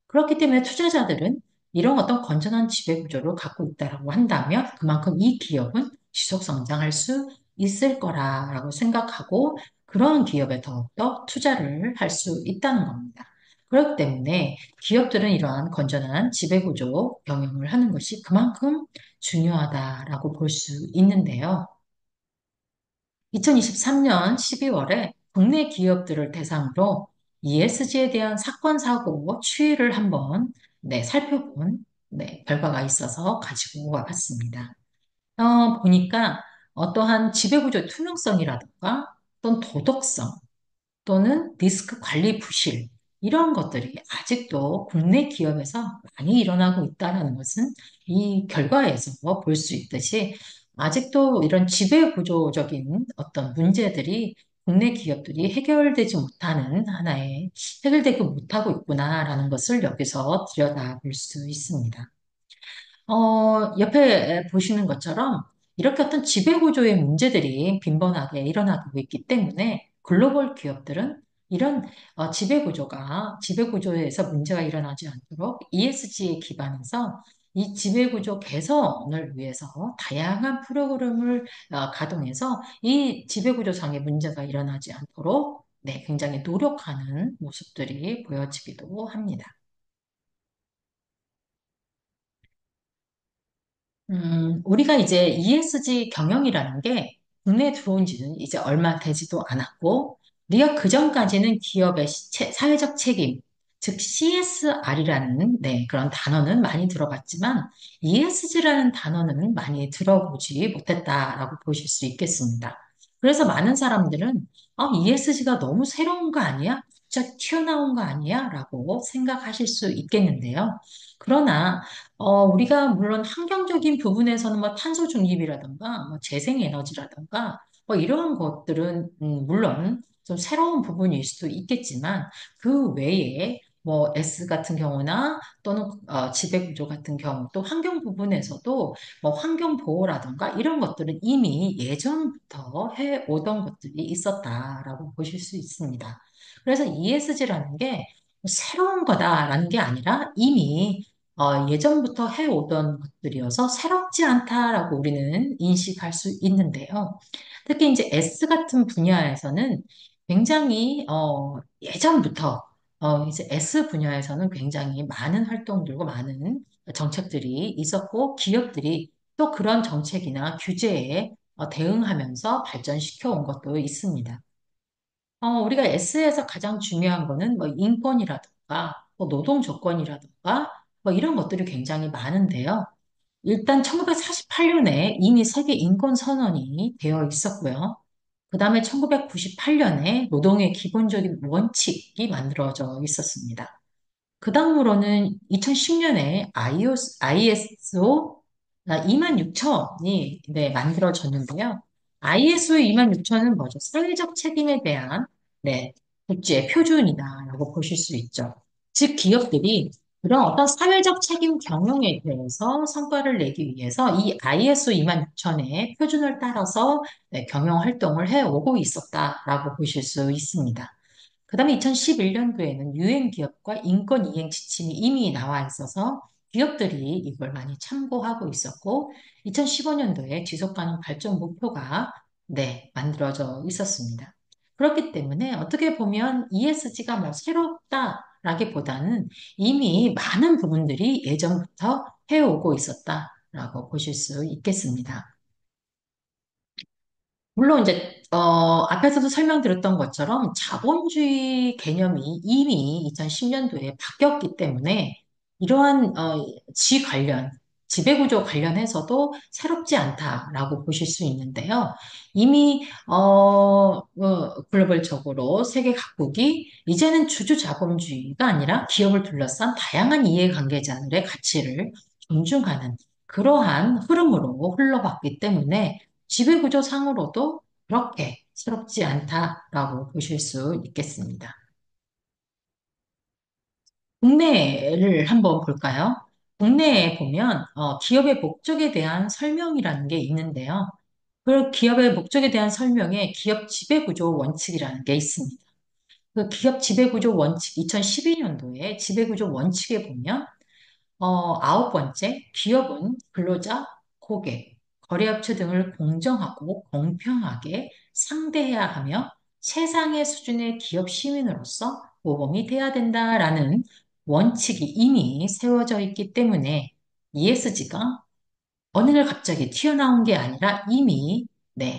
그렇기 때문에 투자자들은 이런 어떤 건전한 지배구조를 갖고 있다라고 한다면 그만큼 이 기업은 지속 성장할 수 있을 거라고 생각하고 그런 기업에 더욱더 투자를 할 수 있다는 겁니다. 그렇기 때문에 기업들은 이러한 건전한 지배구조 경영을 하는 것이 그만큼 중요하다라고 볼 수 있는데요. 2023년 12월에 국내 기업들을 대상으로 ESG에 대한 사건, 사고, 추이를 한번 살펴본 결과가 있어서 가지고 와봤습니다. 보니까 어떠한 지배구조 투명성이라든가 또는 도덕성 또는 리스크 관리 부실, 이런 것들이 아직도 국내 기업에서 많이 일어나고 있다는 것은 이 결과에서 볼 수 있듯이 아직도 이런 지배구조적인 어떤 문제들이 국내 기업들이 해결되지 못하고 있구나라는 것을 여기서 들여다볼 수 있습니다. 옆에 보시는 것처럼 이렇게 어떤 지배구조의 문제들이 빈번하게 일어나고 있기 때문에 글로벌 기업들은 이런 지배구조에서 문제가 일어나지 않도록 ESG에 기반해서 이 지배구조 개선을 위해서 다양한 프로그램을 가동해서 이 지배구조상의 문제가 일어나지 않도록 굉장히 노력하는 모습들이 보여지기도 합니다. 우리가 이제 ESG 경영이라는 게 국내에 들어온 지는 이제 얼마 되지도 않았고, 우리가 그전까지는 기업의 사회적 책임, 즉 CSR이라는 그런 단어는 많이 들어봤지만 ESG라는 단어는 많이 들어보지 못했다라고 보실 수 있겠습니다. 그래서 많은 사람들은 ESG가 너무 새로운 거 아니야? 갑자기 튀어나온 거 아니야? 라고 생각하실 수 있겠는데요. 그러나 우리가 물론 환경적인 부분에서는 뭐 탄소 중립이라든가 뭐 재생에너지라든가 뭐 이러한 것들은 물론 좀 새로운 부분일 수도 있겠지만 그 외에 뭐 S 같은 경우나 또는 지배구조 같은 경우 또 환경 부분에서도 뭐 환경 보호라든가 이런 것들은 이미 예전부터 해오던 것들이 있었다라고 보실 수 있습니다. 그래서 ESG라는 게 새로운 거다라는 게 아니라 이미 예전부터 해오던 것들이어서 새롭지 않다라고 우리는 인식할 수 있는데요. 특히 이제 S 같은 분야에서는 굉장히 예전부터 이제 S 분야에서는 굉장히 많은 활동들과 많은 정책들이 있었고 기업들이 또 그런 정책이나 규제에 대응하면서 발전시켜 온 것도 있습니다. 우리가 S에서 가장 중요한 거는 뭐 인권이라든가 뭐 노동 조건이라든가 뭐 이런 것들이 굉장히 많은데요. 일단 1948년에 이미 세계 인권 선언이 되어 있었고요. 그 다음에 1998년에 노동의 기본적인 원칙이 만들어져 있었습니다. 그 다음으로는 2010년에 ISO 26000이 만들어졌는데요. ISO 26000은 뭐죠? 사회적 책임에 대한 국제 표준이다라고 보실 수 있죠. 즉, 기업들이 그런 어떤 사회적 책임 경영에 대해서 성과를 내기 위해서 이 ISO 26000의 표준을 따라서 경영 활동을 해오고 있었다라고 보실 수 있습니다. 그다음에 2011년도에는 유엔 기업과 인권 이행 지침이 이미 나와 있어서 기업들이 이걸 많이 참고하고 있었고 2015년도에 지속 가능 발전 목표가 만들어져 있었습니다. 그렇기 때문에 어떻게 보면 ESG가 뭐 새롭다라기보다는 이미 많은 부분들이 예전부터 해오고 있었다라고 보실 수 있겠습니다. 물론 이제 앞에서도 설명드렸던 것처럼 자본주의 개념이 이미 2010년도에 바뀌었기 때문에 이러한 지배구조 관련해서도 새롭지 않다라고 보실 수 있는데요. 이미 글로벌적으로 세계 각국이 이제는 주주 자본주의가 아니라 기업을 둘러싼 다양한 이해관계자들의 가치를 존중하는 그러한 흐름으로 흘러갔기 때문에 지배구조상으로도 그렇게 새롭지 않다라고 보실 수 있겠습니다. 국내를 한번 볼까요? 국내에 보면 기업의 목적에 대한 설명이라는 게 있는데요. 그 기업의 목적에 대한 설명에 기업 지배구조 원칙이라는 게 있습니다. 그 기업 지배구조 원칙 2012년도에 지배구조 원칙에 보면 아홉 번째, 기업은 근로자, 고객, 거래업체 등을 공정하고 공평하게 상대해야 하며 최상의 수준의 기업 시민으로서 모범이 돼야 된다라는 원칙이 이미 세워져 있기 때문에 ESG가 어느 날 갑자기 튀어나온 게 아니라 이미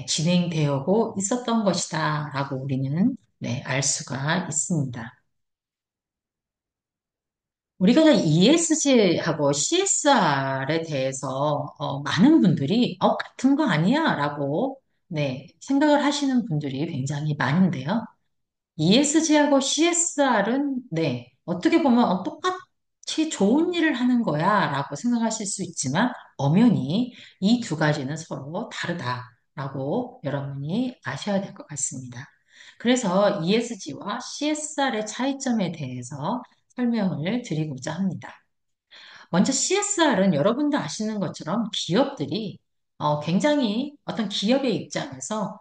진행되고 있었던 것이다라고 우리는 알 수가 있습니다. 우리가 ESG하고 CSR에 대해서 많은 분들이 같은 거 아니야? 라고 생각을 하시는 분들이 굉장히 많은데요. ESG하고 CSR은 어떻게 보면 똑같이 좋은 일을 하는 거야 라고 생각하실 수 있지만 엄연히 이 두 가지는 서로 다르다라고 여러분이 아셔야 될 것 같습니다. 그래서 ESG와 CSR의 차이점에 대해서 설명을 드리고자 합니다. 먼저 CSR은 여러분도 아시는 것처럼 기업들이 굉장히 어떤 기업의 입장에서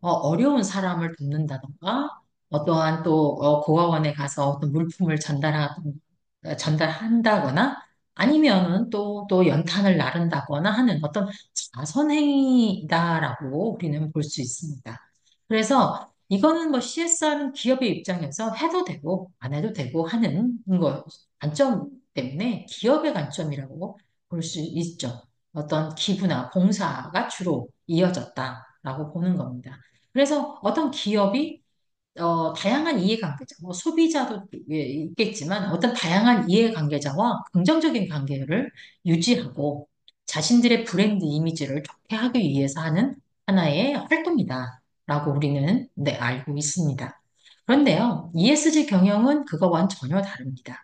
어려운 사람을 돕는다던가 어떠한 또 고아원에 가서 어떤 물품을 전달한다거나 아니면은 또 연탄을 나른다거나 하는 어떤 자선행위다라고 우리는 볼 수 있습니다. 그래서 이거는 뭐 CSR은 기업의 입장에서 해도 되고 안 해도 되고 하는 거 관점 때문에 기업의 관점이라고 볼 수 있죠. 어떤 기부나 봉사가 주로 이어졌다라고 보는 겁니다. 그래서 어떤 기업이 다양한 이해관계자, 뭐 소비자도 있겠지만 어떤 다양한 이해관계자와 긍정적인 관계를 유지하고 자신들의 브랜드 이미지를 좋게 하기 위해서 하는 하나의 활동이다라고 우리는 알고 있습니다. 그런데요, ESG 경영은 그거와는 전혀 다릅니다.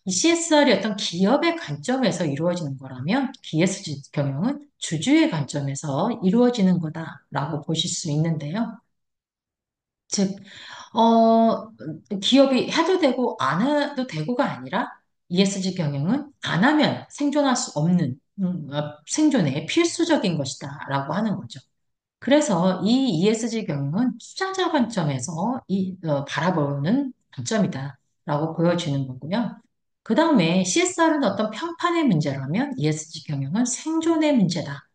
이 CSR이 어떤 기업의 관점에서 이루어지는 거라면 ESG 경영은 주주의 관점에서 이루어지는 거다라고 보실 수 있는데요. 즉, 어, 기업이 해도 되고 안 해도 되고가 아니라 ESG 경영은 안 하면 생존할 수 없는 생존에 필수적인 것이다라고 하는 거죠. 그래서 이 ESG 경영은 투자자 관점에서 바라보는 관점이다. 라고 보여지는 거고요. 그 다음에 CSR은 어떤 평판의 문제라면 ESG 경영은 생존의 문제다.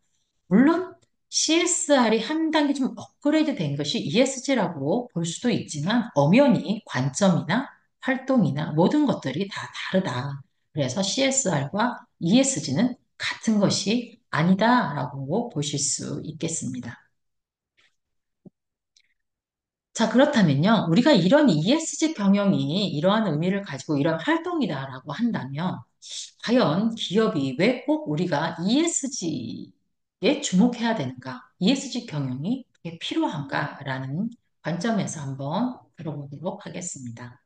물론 CSR이 한 단계 좀 업그레이드 된 것이 ESG라고 볼 수도 있지만 엄연히 관점이나 활동이나 모든 것들이 다 다르다. 그래서 CSR과 ESG는 같은 것이 아니다라고 보실 수 있겠습니다. 자, 그렇다면요. 우리가 이런 ESG 경영이 이러한 의미를 가지고 이런 활동이다라고 한다면, 과연 기업이 왜 꼭 우리가 ESG에 주목해야 되는가? ESG 경영이 왜 필요한가라는 관점에서 한번 들어보도록 하겠습니다.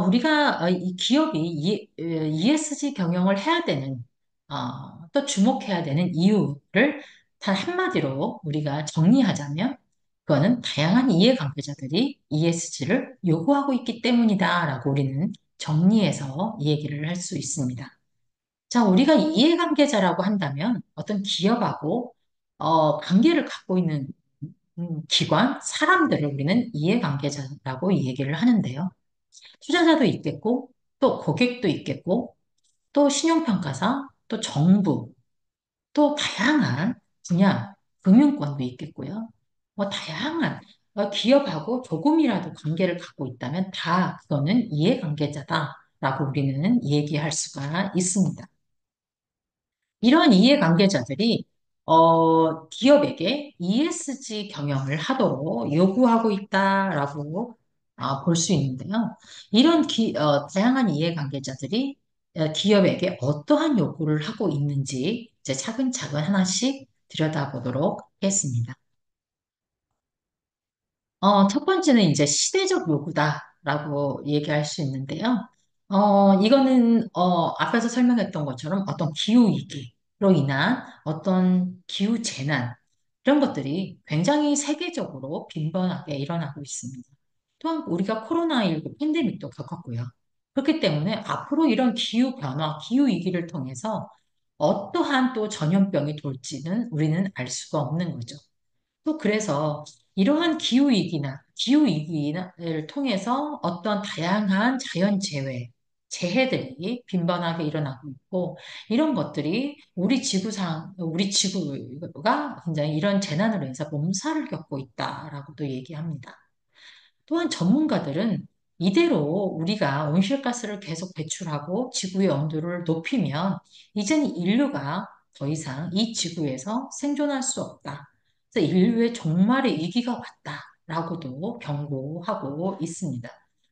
우리가 이 기업이 ESG 경영을 해야 되는 또 주목해야 되는 이유를 단 한마디로 우리가 정리하자면 그거는 다양한 이해관계자들이 ESG를 요구하고 있기 때문이다라고 우리는 정리해서 이 얘기를 할 수 있습니다. 자, 우리가 이해관계자라고 한다면 어떤 기업하고 관계를 갖고 있는 기관, 사람들을 우리는 이해관계자라고 이 얘기를 하는데요. 투자자도 있겠고, 또 고객도 있겠고, 또 신용평가사, 또 정부, 또 다양한 분야, 금융권도 있겠고요. 뭐 다양한 기업하고 조금이라도 관계를 갖고 있다면 다 그거는 이해관계자다라고 우리는 얘기할 수가 있습니다. 이런 이해관계자들이 기업에게 ESG 경영을 하도록 요구하고 있다라고 볼 수 있는데요. 이런 다양한 이해관계자들이 기업에게 어떠한 요구를 하고 있는지 이제 차근차근 하나씩 들여다보도록 하겠습니다. 첫 번째는 이제 시대적 요구다라고 얘기할 수 있는데요. 이거는, 앞에서 설명했던 것처럼 어떤 기후위기로 인한 어떤 기후재난, 이런 것들이 굉장히 세계적으로 빈번하게 일어나고 있습니다. 또한 우리가 코로나19 팬데믹도 겪었고요. 그렇기 때문에 앞으로 이런 기후변화, 기후위기를 통해서 어떠한 또 전염병이 돌지는 우리는 알 수가 없는 거죠. 또 그래서 이러한 기후위기를 통해서 어떤 다양한 자연재해, 재해들이 빈번하게 일어나고 있고, 이런 것들이 우리 지구가 굉장히 이런 재난으로 인해서 몸살을 겪고 있다라고도 얘기합니다. 또한 전문가들은 이대로 우리가 온실가스를 계속 배출하고 지구의 온도를 높이면 이젠 인류가 더 이상 이 지구에서 생존할 수 없다. 그래서 인류의 종말의 위기가 왔다라고도 경고하고 있습니다.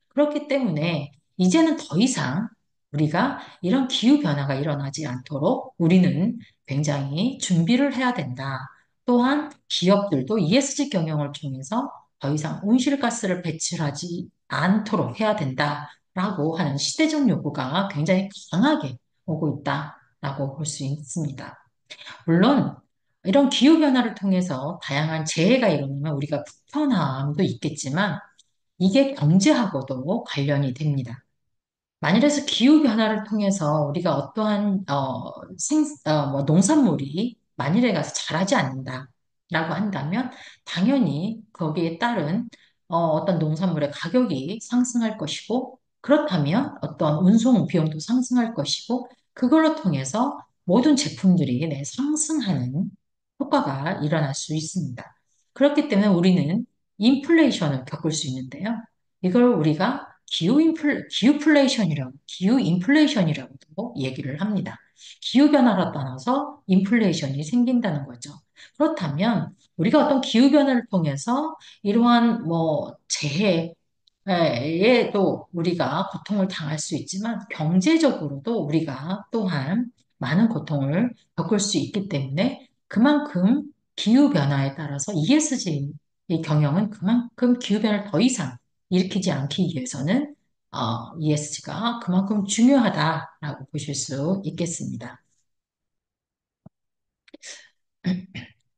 그렇기 때문에 이제는 더 이상 우리가 이런 기후변화가 일어나지 않도록 우리는 굉장히 준비를 해야 된다. 또한 기업들도 ESG 경영을 통해서 더 이상 온실가스를 배출하지 않도록 해야 된다라고 하는 시대적 요구가 굉장히 강하게 오고 있다라고 볼 수 있습니다. 물론 이런 기후변화를 통해서 다양한 재해가 일어나면 우리가 불편함도 있겠지만 이게 경제하고도 관련이 됩니다. 만일에서 기후변화를 통해서 우리가 어떠한 뭐 농산물이 만일에 가서 자라지 않는다라고 한다면 당연히 거기에 따른 어떤 농산물의 가격이 상승할 것이고 그렇다면 어떤 운송 비용도 상승할 것이고 그걸로 통해서 모든 제품들이 상승하는 효과가 일어날 수 있습니다. 그렇기 때문에 우리는 인플레이션을 겪을 수 있는데요. 이걸 우리가 기후 인플레이션이라고도 얘기를 합니다. 기후변화로 따라서 인플레이션이 생긴다는 거죠. 그렇다면 우리가 어떤 기후변화를 통해서 이러한 뭐 재해에도 우리가 고통을 당할 수 있지만 경제적으로도 우리가 또한 많은 고통을 겪을 수 있기 때문에 그만큼 기후변화에 따라서 ESG 의 경영은 그만큼 기후변화를 더 이상 일으키지 않기 위해서는 ESG가 그만큼 중요하다라고 보실 수 있겠습니다.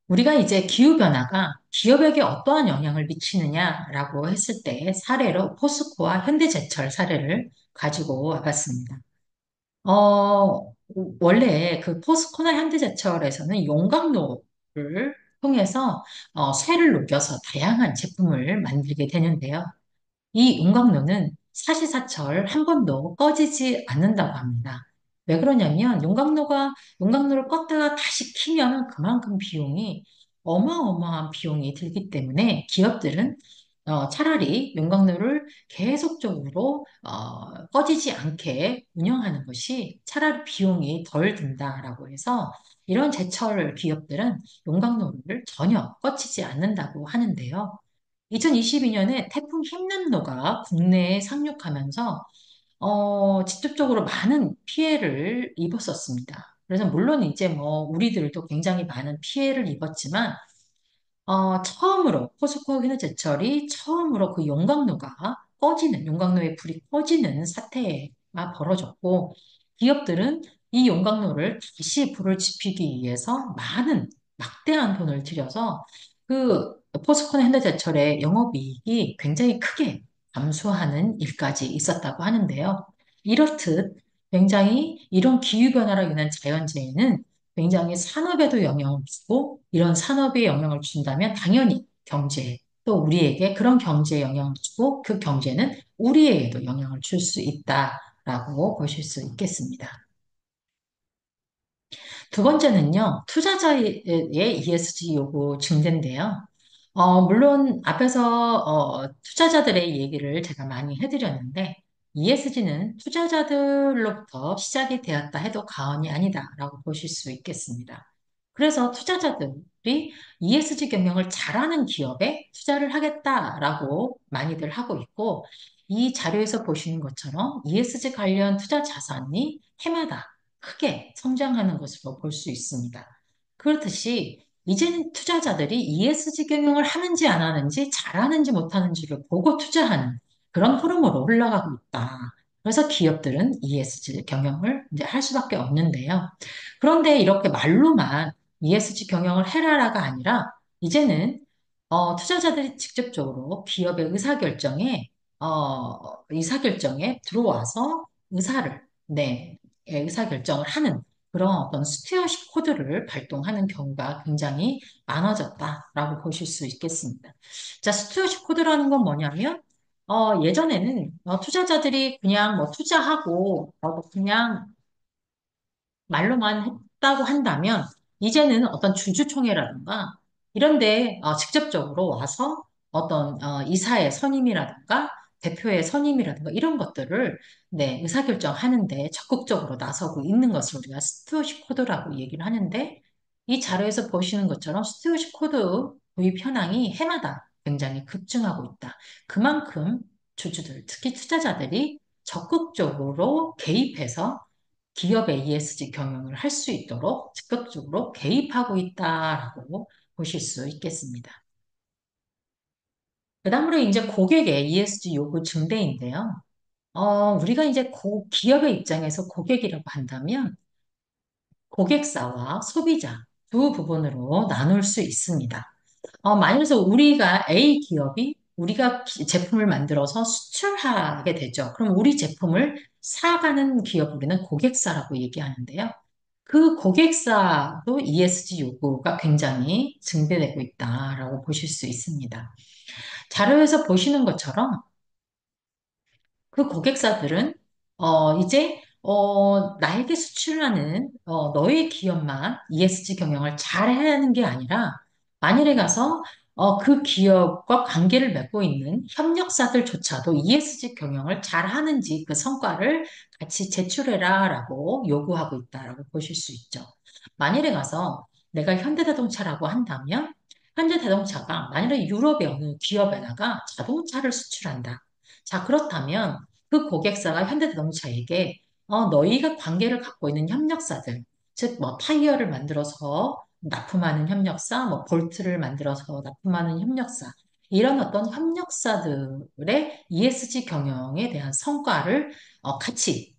우리가 이제 기후변화가 기업에게 어떠한 영향을 미치느냐라고 했을 때 사례로 포스코와 현대제철 사례를 가지고 와봤습니다. 어, 원래 그 포스코나 현대제철에서는 용광로를 통해서 쇠를 녹여서 다양한 제품을 만들게 되는데요. 이 용광로는 사시사철 한 번도 꺼지지 않는다고 합니다. 왜 그러냐면 용광로를 껐다가 다시 키면 그만큼 비용이 어마어마한 비용이 들기 때문에 기업들은 차라리 용광로를 계속적으로 꺼지지 않게 운영하는 것이 차라리 비용이 덜 든다라고 해서 이런 제철 기업들은 용광로를 전혀 꺼지지 않는다고 하는데요. 2022년에 태풍 힘난로가 국내에 상륙하면서 직접적으로 많은 피해를 입었었습니다. 그래서 물론 이제 뭐 우리들도 굉장히 많은 피해를 입었지만 처음으로 포스코 현대제철이 처음으로 그 용광로의 불이 꺼지는 사태가 벌어졌고 기업들은 이 용광로를 다시 불을 지피기 위해서 많은 막대한 돈을 들여서 그 포스코 현대제철의 영업이익이 굉장히 크게 감소하는 일까지 있었다고 하는데요. 이렇듯 굉장히 이런 기후변화로 인한 자연재해는 굉장히 산업에도 영향을 주고 이런 산업에 영향을 준다면 당연히 경제 또 우리에게 그런 경제에 영향을 주고 그 경제는 우리에게도 영향을 줄 수 있다라고 보실 수 있겠습니다. 두 번째는요, 투자자의 ESG 요구 증대인데요. 물론 앞에서 투자자들의 얘기를 제가 많이 해드렸는데 ESG는 투자자들로부터 시작이 되었다 해도 과언이 아니다라고 보실 수 있겠습니다. 그래서 투자자들이 ESG 경영을 잘하는 기업에 투자를 하겠다라고 많이들 하고 있고 이 자료에서 보시는 것처럼 ESG 관련 투자 자산이 해마다 크게 성장하는 것으로 볼 수 있습니다. 그렇듯이 이제는 투자자들이 ESG 경영을 하는지 안 하는지 잘하는지 못하는지를 보고 투자하는 그런 흐름으로 흘러가고 있다. 그래서 기업들은 ESG 경영을 이제 할 수밖에 없는데요. 그런데 이렇게 말로만 ESG 경영을 해라라가 아니라 이제는 투자자들이 직접적으로 기업의 의사결정에 들어와서 의사결정을 하는 그런 어떤 스튜어십 코드를 발동하는 경우가 굉장히 많아졌다라고 보실 수 있겠습니다. 자, 스튜어십 코드라는 건 뭐냐면, 예전에는 투자자들이 그냥 뭐 투자하고, 그냥 말로만 했다고 한다면 이제는 어떤 주주총회라든가 이런데 직접적으로 와서 어떤 이사의 선임이라든가 대표의 선임이라든가 이런 것들을 의사결정하는데 적극적으로 나서고 있는 것을 우리가 스튜어십 코드라고 얘기를 하는데 이 자료에서 보시는 것처럼 스튜어십 코드 도입 현황이 해마다 굉장히 급증하고 있다. 그만큼 주주들, 특히 투자자들이 적극적으로 개입해서 기업의 ESG 경영을 할 수 있도록 적극적으로 개입하고 있다라고 보실 수 있겠습니다. 그다음으로 이제 고객의 ESG 요구 증대인데요. 우리가 이제 기업의 입장에서 고객이라고 한다면 고객사와 소비자 두 부분으로 나눌 수 있습니다. 만약에 우리가 A 기업이 우리가 제품을 만들어서 수출하게 되죠. 그럼 우리 제품을 사가는 기업 우리는 고객사라고 얘기하는데요. 그 고객사도 ESG 요구가 굉장히 증대되고 있다라고 보실 수 있습니다. 자료에서 보시는 것처럼 그 고객사들은 이제 나에게 수출하는 너의 기업만 ESG 경영을 잘 해야 하는 게 아니라 만일에 가서 그 기업과 관계를 맺고 있는 협력사들조차도 ESG 경영을 잘 하는지 그 성과를 같이 제출해라라고 요구하고 있다라고 보실 수 있죠. 만일에 가서 내가 현대자동차라고 한다면 현대자동차가 만일에 유럽의 어느 기업에다가 자동차를 수출한다. 자, 그렇다면 그 고객사가 현대자동차에게 너희가 관계를 갖고 있는 협력사들, 즉, 뭐, 타이어를 만들어서 납품하는 협력사, 뭐, 볼트를 만들어서 납품하는 협력사, 이런 어떤 협력사들의 ESG 경영에 대한 성과를 같이,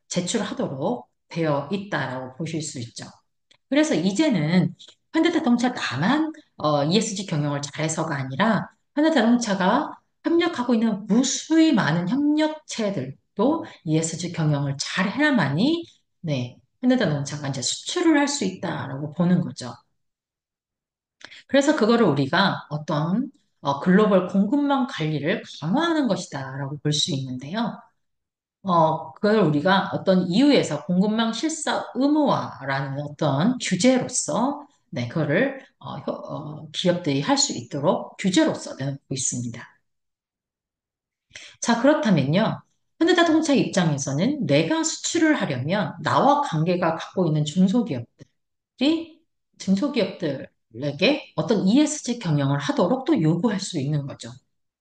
제출하도록 되어 있다라고 보실 수 있죠. 그래서 이제는 현대자동차 나만 ESG 경영을 잘해서가 아니라 현대자동차가 협력하고 있는 무수히 많은 협력체들도 ESG 경영을 잘 해야만이 현대자동차가 이제 수출을 할 수 있다라고 보는 거죠. 그래서 그거를 우리가 어떤 글로벌 공급망 관리를 강화하는 것이다라고 볼 수 있는데요. 그걸 우리가 어떤 이유에서 공급망 실사 의무화라는 어떤 규제로서, 네, 그거를, 기업들이 할 수 있도록 규제로서 내놓고 있습니다. 자, 그렇다면요. 현대자동차 입장에서는 내가 수출을 하려면 나와 관계가 갖고 있는 중소기업들에게 어떤 ESG 경영을 하도록 또 요구할 수 있는 거죠.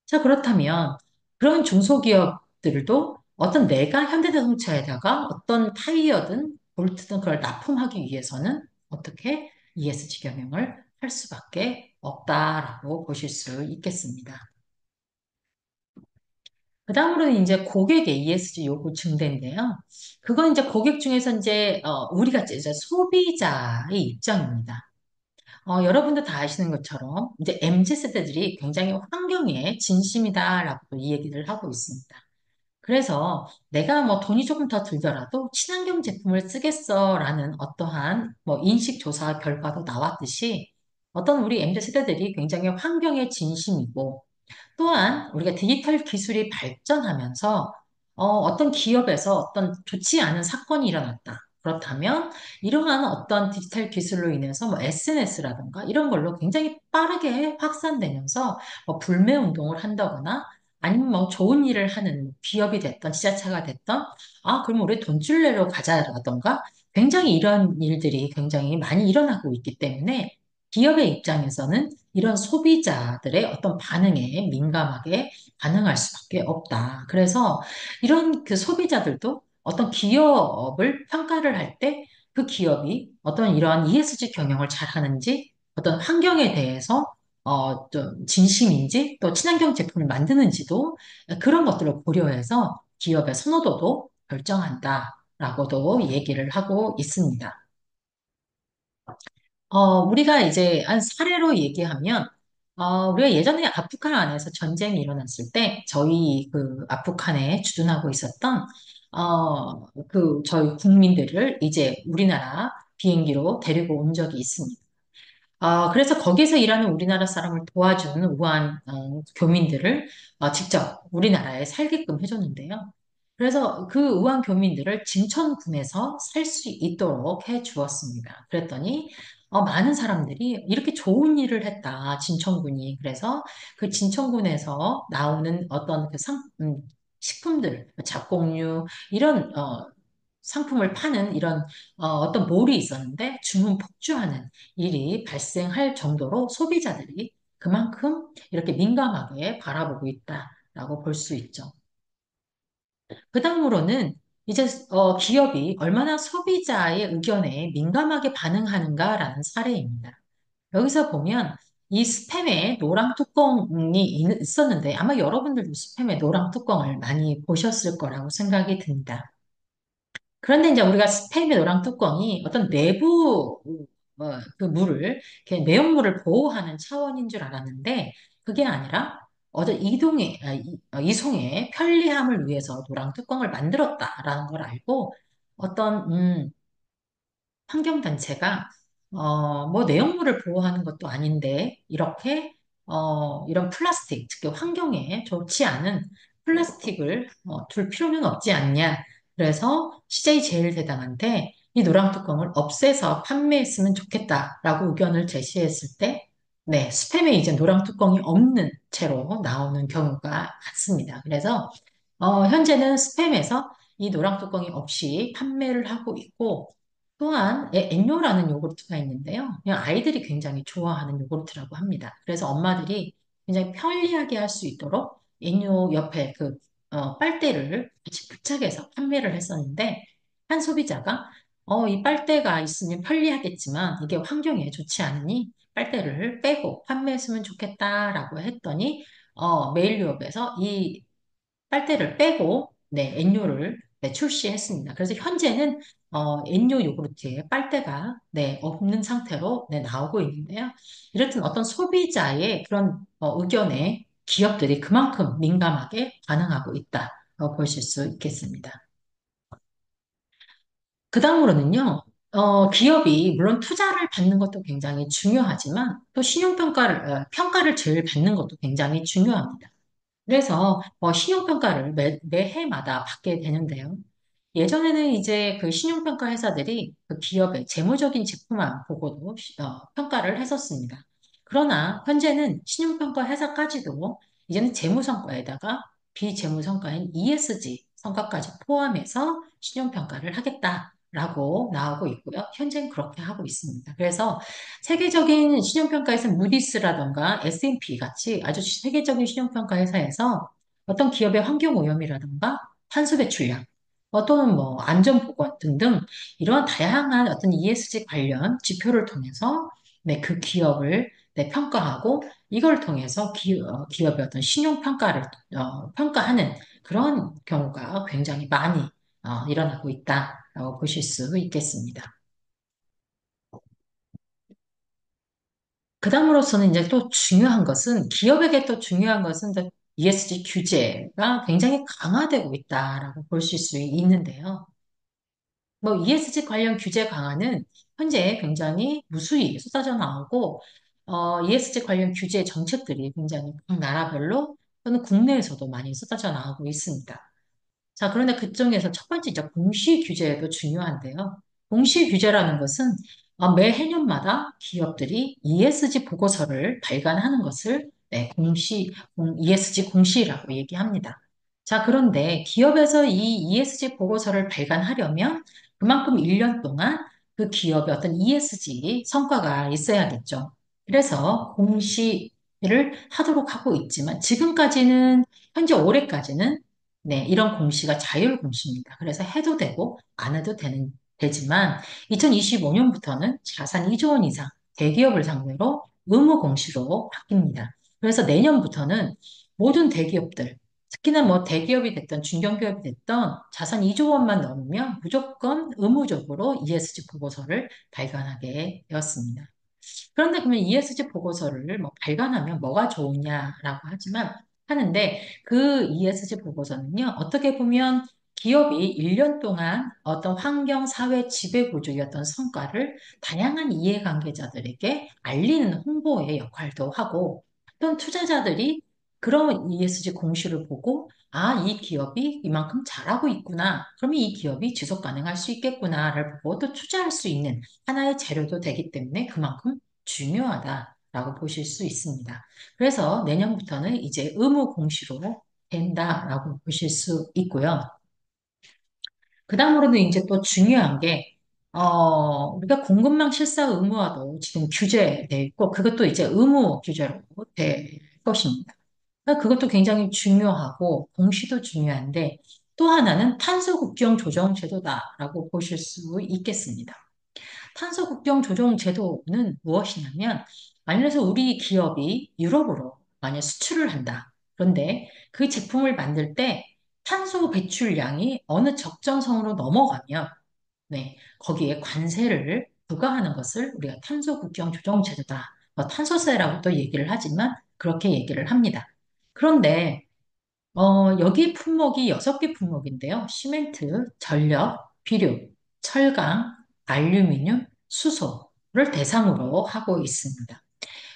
자, 그렇다면 그런 중소기업들도 어떤 내가 현대자동차에다가 어떤 타이어든 볼트든 그걸 납품하기 위해서는 어떻게 ESG 경영을 할 수밖에 없다라고 보실 수 있겠습니다. 그 다음으로는 이제 고객의 ESG 요구 증대인데요. 그건 이제 고객 중에서 이제, 우리가 이제 소비자의 입장입니다. 여러분도 다 아시는 것처럼 이제 MZ 세대들이 굉장히 환경에 진심이다라고 이 얘기를 하고 있습니다. 그래서 내가 뭐 돈이 조금 더 들더라도 친환경 제품을 쓰겠어라는 어떠한 뭐 인식 조사 결과도 나왔듯이 어떤 우리 MZ 세대들이 굉장히 환경에 진심이고 또한 우리가 디지털 기술이 발전하면서 떤 기업에서 어떤 좋지 않은 사건이 일어났다. 그렇다면 이러한 어떤 디지털 기술로 인해서 뭐 SNS라든가 이런 걸로 굉장히 빠르게 확산되면서 뭐 불매 운동을 한다거나 아니면 뭐 좋은 일을 하는 기업이 됐던 지자체가 됐던 그럼 우리 돈줄레로 가자라던가 굉장히 이런 일들이 굉장히 많이 일어나고 있기 때문에 기업의 입장에서는 이런 소비자들의 어떤 반응에 민감하게 반응할 수밖에 없다. 그래서 이런 그 소비자들도 어떤 기업을 평가를 할 때 그 기업이 어떤 이러한 ESG 경영을 잘 하는지, 어떤 환경에 대해서 좀 진심인지, 또 친환경 제품을 만드는지도 그런 것들을 고려해서 기업의 선호도도 결정한다라고도 얘기를 하고 있습니다. 우리가 이제 한 사례로 얘기하면, 우리가 예전에 아프간 안에서 전쟁이 일어났을 때, 저희 그 아프간에 주둔하고 있었던, 저희 국민들을 이제 우리나라 비행기로 데리고 온 적이 있습니다. 그래서 거기서 일하는 우리나라 사람을 도와주는 우한 교민들을 직접 우리나라에 살게끔 해줬는데요. 그래서 그 우한 교민들을 진천군에서 살 수 있도록 해 주었습니다. 그랬더니 많은 사람들이 이렇게 좋은 일을 했다, 진천군이. 그래서 그 진천군에서 나오는 어떤 식품들, 잡곡류, 이런 상품을 파는 이런 어떤 몰이 있었는데 주문 폭주하는 일이 발생할 정도로 소비자들이 그만큼 이렇게 민감하게 바라보고 있다라고 볼 수 있죠. 그 다음으로는 이제 기업이 얼마나 소비자의 의견에 민감하게 반응하는가라는 사례입니다. 여기서 보면 이 스팸에 노랑 뚜껑이 있었는데 아마 여러분들도 스팸에 노랑 뚜껑을 많이 보셨을 거라고 생각이 듭니다. 그런데 이제 우리가 스팸의 노랑 뚜껑이 어떤 내부 그 물을 이렇게 내용물을 보호하는 차원인 줄 알았는데 그게 아니라 이송의 편리함을 위해서 노랑 뚜껑을 만들었다라는 걸 알고 어떤 환경단체가, 뭐 내용물을 보호하는 것도 아닌데, 이런 플라스틱, 특히 환경에 좋지 않은 플라스틱을 둘 필요는 없지 않냐. 그래서 CJ 제일대당한테 이 노랑뚜껑을 없애서 판매했으면 좋겠다라고 의견을 제시했을 때, 네, 스팸에 이제 노랑뚜껑이 없는 채로 나오는 경우가 많습니다. 그래서 현재는 스팸에서 이 노랑뚜껑이 없이 판매를 하고 있고, 또한 엔요라는 요구르트가 있는데요. 그냥 아이들이 굉장히 좋아하는 요구르트라고 합니다. 그래서 엄마들이 굉장히 편리하게 할 수 있도록 엔요 옆에 빨대를 같이 부착해서 판매를 했었는데 한 소비자가 이 빨대가 있으면 편리하겠지만 이게 환경에 좋지 않으니 빨대를 빼고 판매했으면 좋겠다라고 했더니 메일유업에서 이 빨대를 빼고 네, 엔요를 네, 출시했습니다. 그래서 현재는 엔요 요구르트에 빨대가 네, 없는 상태로 네, 나오고 있는데요. 이렇든 어떤 소비자의 그런 의견에 기업들이 그만큼 민감하게 반응하고 있다고 보실 수 있겠습니다. 그 다음으로는요. 기업이 물론 투자를 받는 것도 굉장히 중요하지만 또 평가를 제일 받는 것도 굉장히 중요합니다. 그래서 신용평가를 매해마다 받게 되는데요. 예전에는 이제 그 신용평가 회사들이 그 기업의 재무적인 제품만 보고도 평가를 했었습니다. 그러나 현재는 신용평가 회사까지도 이제는 재무성과에다가 비재무성과인 ESG 성과까지 포함해서 신용평가를 하겠다라고 나오고 있고요. 현재는 그렇게 하고 있습니다. 그래서 세계적인 신용평가에서 무디스라던가 S&P 같이 아주 세계적인 신용평가 회사에서 어떤 기업의 환경 오염이라던가 탄소 배출량, 또는 뭐 안전보건 등등 이런 다양한 어떤 ESG 관련 지표를 통해서 그 기업을 평가하고 이걸 통해서 기업의 어떤 신용평가를 평가하는 그런 경우가 굉장히 많이 일어나고 있다라고 보실 수 있겠습니다. 그다음으로서는 이제 또 중요한 것은 기업에게 또 중요한 것은 이제 ESG 규제가 굉장히 강화되고 있다라고 보실 수 있는데요. 뭐 ESG 관련 규제 강화는 현재 굉장히 무수히 쏟아져 나오고 ESG 관련 규제 정책들이 굉장히 각 나라별로 또는 국내에서도 많이 쏟아져 나오고 있습니다. 자, 그런데 그중에서 첫 번째 이제 공시 규제도 중요한데요. 공시 규제라는 것은 매 해년마다 기업들이 ESG 보고서를 발간하는 것을 ESG 공시라고 얘기합니다. 자, 그런데 기업에서 이 ESG 보고서를 발간하려면 그만큼 1년 동안 그 기업의 어떤 ESG 성과가 있어야겠죠. 그래서 공시를 하도록 하고 있지만 지금까지는 현재 올해까지는 이런 공시가 자율 공시입니다. 그래서 해도 되고 안 해도 되지만 2025년부터는 자산 2조 원 이상 대기업을 상대로 의무 공시로 바뀝니다. 그래서 내년부터는 모든 대기업들, 특히나 뭐 대기업이 됐던 중견기업이 됐던 자산 2조 원만 넘으면 무조건 의무적으로 ESG 보고서를 발간하게 되었습니다. 그런데 그러면 ESG 보고서를 뭐 발간하면 뭐가 좋으냐라고 하는데 그 ESG 보고서는요, 어떻게 보면 기업이 1년 동안 어떤 환경, 사회, 지배구조의 어떤 성과를 다양한 이해관계자들에게 알리는 홍보의 역할도 하고, 또는 투자자들이 그런 ESG 공시를 보고, 아, 이 기업이 이만큼 잘하고 있구나. 그러면 이 기업이 지속 가능할 수 있겠구나를 보고 또 투자할 수 있는 하나의 재료도 되기 때문에 그만큼 중요하다라고 보실 수 있습니다. 그래서 내년부터는 이제 의무 공시로 된다라고 보실 수 있고요. 그 다음으로는 이제 또 중요한 게, 우리가 공급망 실사 의무화도 지금 규제돼 있고, 그것도 이제 의무 규제로 될 것입니다. 그러니까 그것도 굉장히 중요하고, 공시도 중요한데, 또 하나는 탄소 국경 조정 제도다라고 보실 수 있겠습니다. 탄소 국경 조정 제도는 무엇이냐면, 만약에 우리 기업이 유럽으로 만약 수출을 한다. 그런데 그 제품을 만들 때 탄소 배출량이 어느 적정선으로 넘어가면, 거기에 관세를 부과하는 것을 우리가 탄소 국경 조정 제도다. 탄소세라고 또 얘기를 하지만 그렇게 얘기를 합니다. 그런데 여기 품목이 6개 품목인데요. 시멘트, 전력, 비료, 철강, 알루미늄, 수소를 대상으로 하고 있습니다.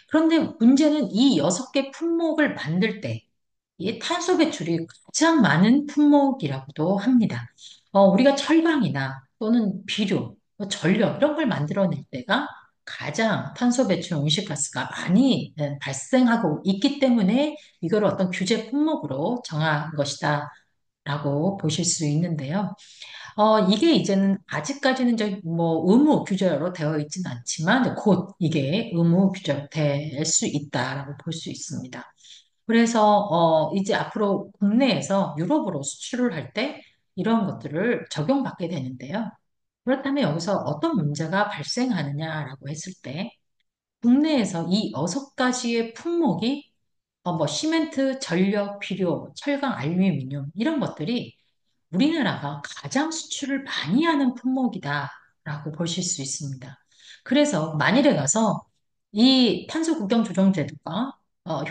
그런데 문제는 이 6개 품목을 만들 때 이 탄소 배출이 가장 많은 품목이라고도 합니다. 우리가 철강이나 또는 비료, 전력 이런 걸 만들어낼 때가 가장 탄소 배출 온실가스가 많이 발생하고 있기 때문에 이걸 어떤 규제 품목으로 정한 것이다라고 보실 수 있는데요. 이게 이제는 아직까지는 이제 뭐 의무 규제로 되어 있지는 않지만 곧 이게 의무 규제로 될 수 있다라고 볼 수 있습니다. 그래서 이제 앞으로 국내에서 유럽으로 수출을 할 때 이런 것들을 적용받게 되는데요. 그렇다면 여기서 어떤 문제가 발생하느냐라고 했을 때 국내에서 이 6가지의 품목이 뭐 시멘트, 전력, 비료, 철강, 알루미늄 이런 것들이 우리나라가 가장 수출을 많이 하는 품목이다라고 보실 수 있습니다. 그래서 만일에 가서 이 탄소 국경 조정 제도가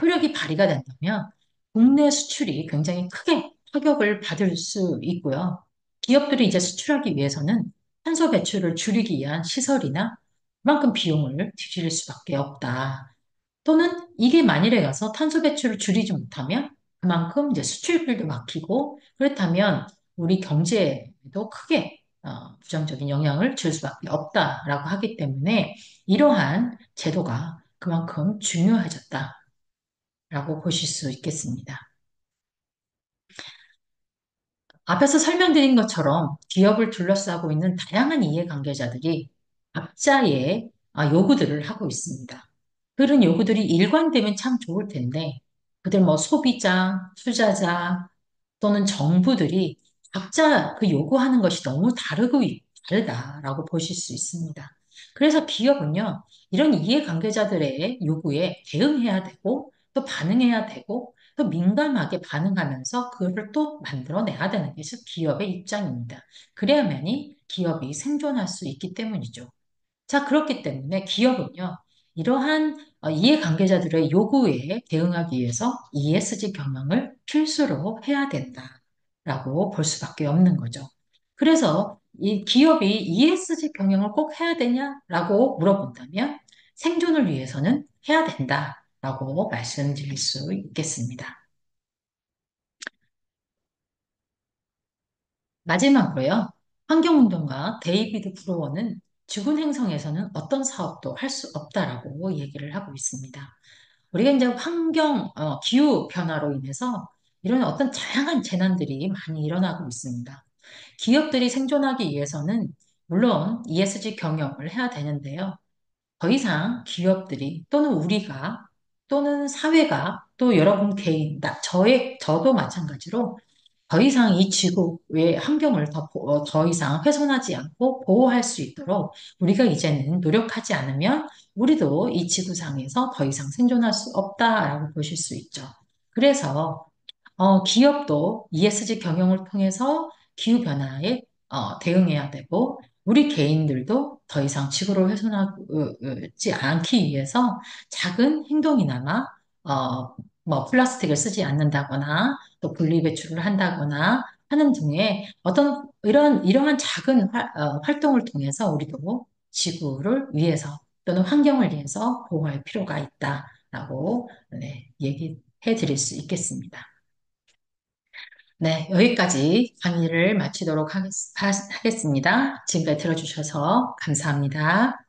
효력이 발휘가 된다면 국내 수출이 굉장히 크게 타격을 받을 수 있고요. 기업들이 이제 수출하기 위해서는 탄소 배출을 줄이기 위한 시설이나 그만큼 비용을 들일 수밖에 없다. 또는 이게 만일에 가서 탄소 배출을 줄이지 못하면 그만큼 이제 수출길도 막히고 그렇다면 우리 경제에도 크게 부정적인 영향을 줄 수밖에 없다라고 하기 때문에 이러한 제도가 그만큼 중요해졌다라고 보실 수 있겠습니다. 앞에서 설명드린 것처럼 기업을 둘러싸고 있는 다양한 이해관계자들이 각자의 요구들을 하고 있습니다. 그런 요구들이 일관되면 참 좋을 텐데, 그들 뭐 소비자, 투자자 또는 정부들이 각자 그 요구하는 것이 너무 다르다라고 보실 수 있습니다. 그래서 기업은요, 이런 이해관계자들의 요구에 대응해야 되고, 또 반응해야 되고, 또 민감하게 반응하면서 그거를 또 만들어내야 되는 것이 기업의 입장입니다. 그래야만이 기업이 생존할 수 있기 때문이죠. 자, 그렇기 때문에 기업은요, 이러한 이해관계자들의 요구에 대응하기 위해서 ESG 경영을 필수로 해야 된다라고 볼 수밖에 없는 거죠. 그래서 이 기업이 ESG 경영을 꼭 해야 되냐라고 물어본다면 생존을 위해서는 해야 된다라고 말씀드릴 수 있겠습니다. 마지막으로요, 환경운동가 데이비드 브로어는 죽은 행성에서는 어떤 사업도 할 수 없다라고 얘기를 하고 있습니다. 우리가 이제 기후 변화로 인해서 이런 어떤 다양한 재난들이 많이 일어나고 있습니다. 기업들이 생존하기 위해서는 물론 ESG 경영을 해야 되는데요. 더 이상 기업들이 또는 우리가 또는 사회가 또 여러분 개인, 저도 마찬가지로 더 이상 이 지구의 환경을 더 이상 훼손하지 않고 보호할 수 있도록 우리가 이제는 노력하지 않으면 우리도 이 지구상에서 더 이상 생존할 수 없다라고 보실 수 있죠. 그래서 기업도 ESG 경영을 통해서 기후변화에 대응해야 되고, 우리 개인들도 더 이상 지구를 훼손하지 않기 위해서 작은 행동이나마, 어, 뭐, 플라스틱을 쓰지 않는다거나, 또 분리배출을 한다거나 하는 등의 이러한 작은 활동을 통해서 우리도 지구를 위해서 또는 환경을 위해서 보호할 필요가 있다라고 네, 얘기해 드릴 수 있겠습니다. 네, 여기까지 강의를 마치도록 하겠습니다. 지금까지 들어주셔서 감사합니다.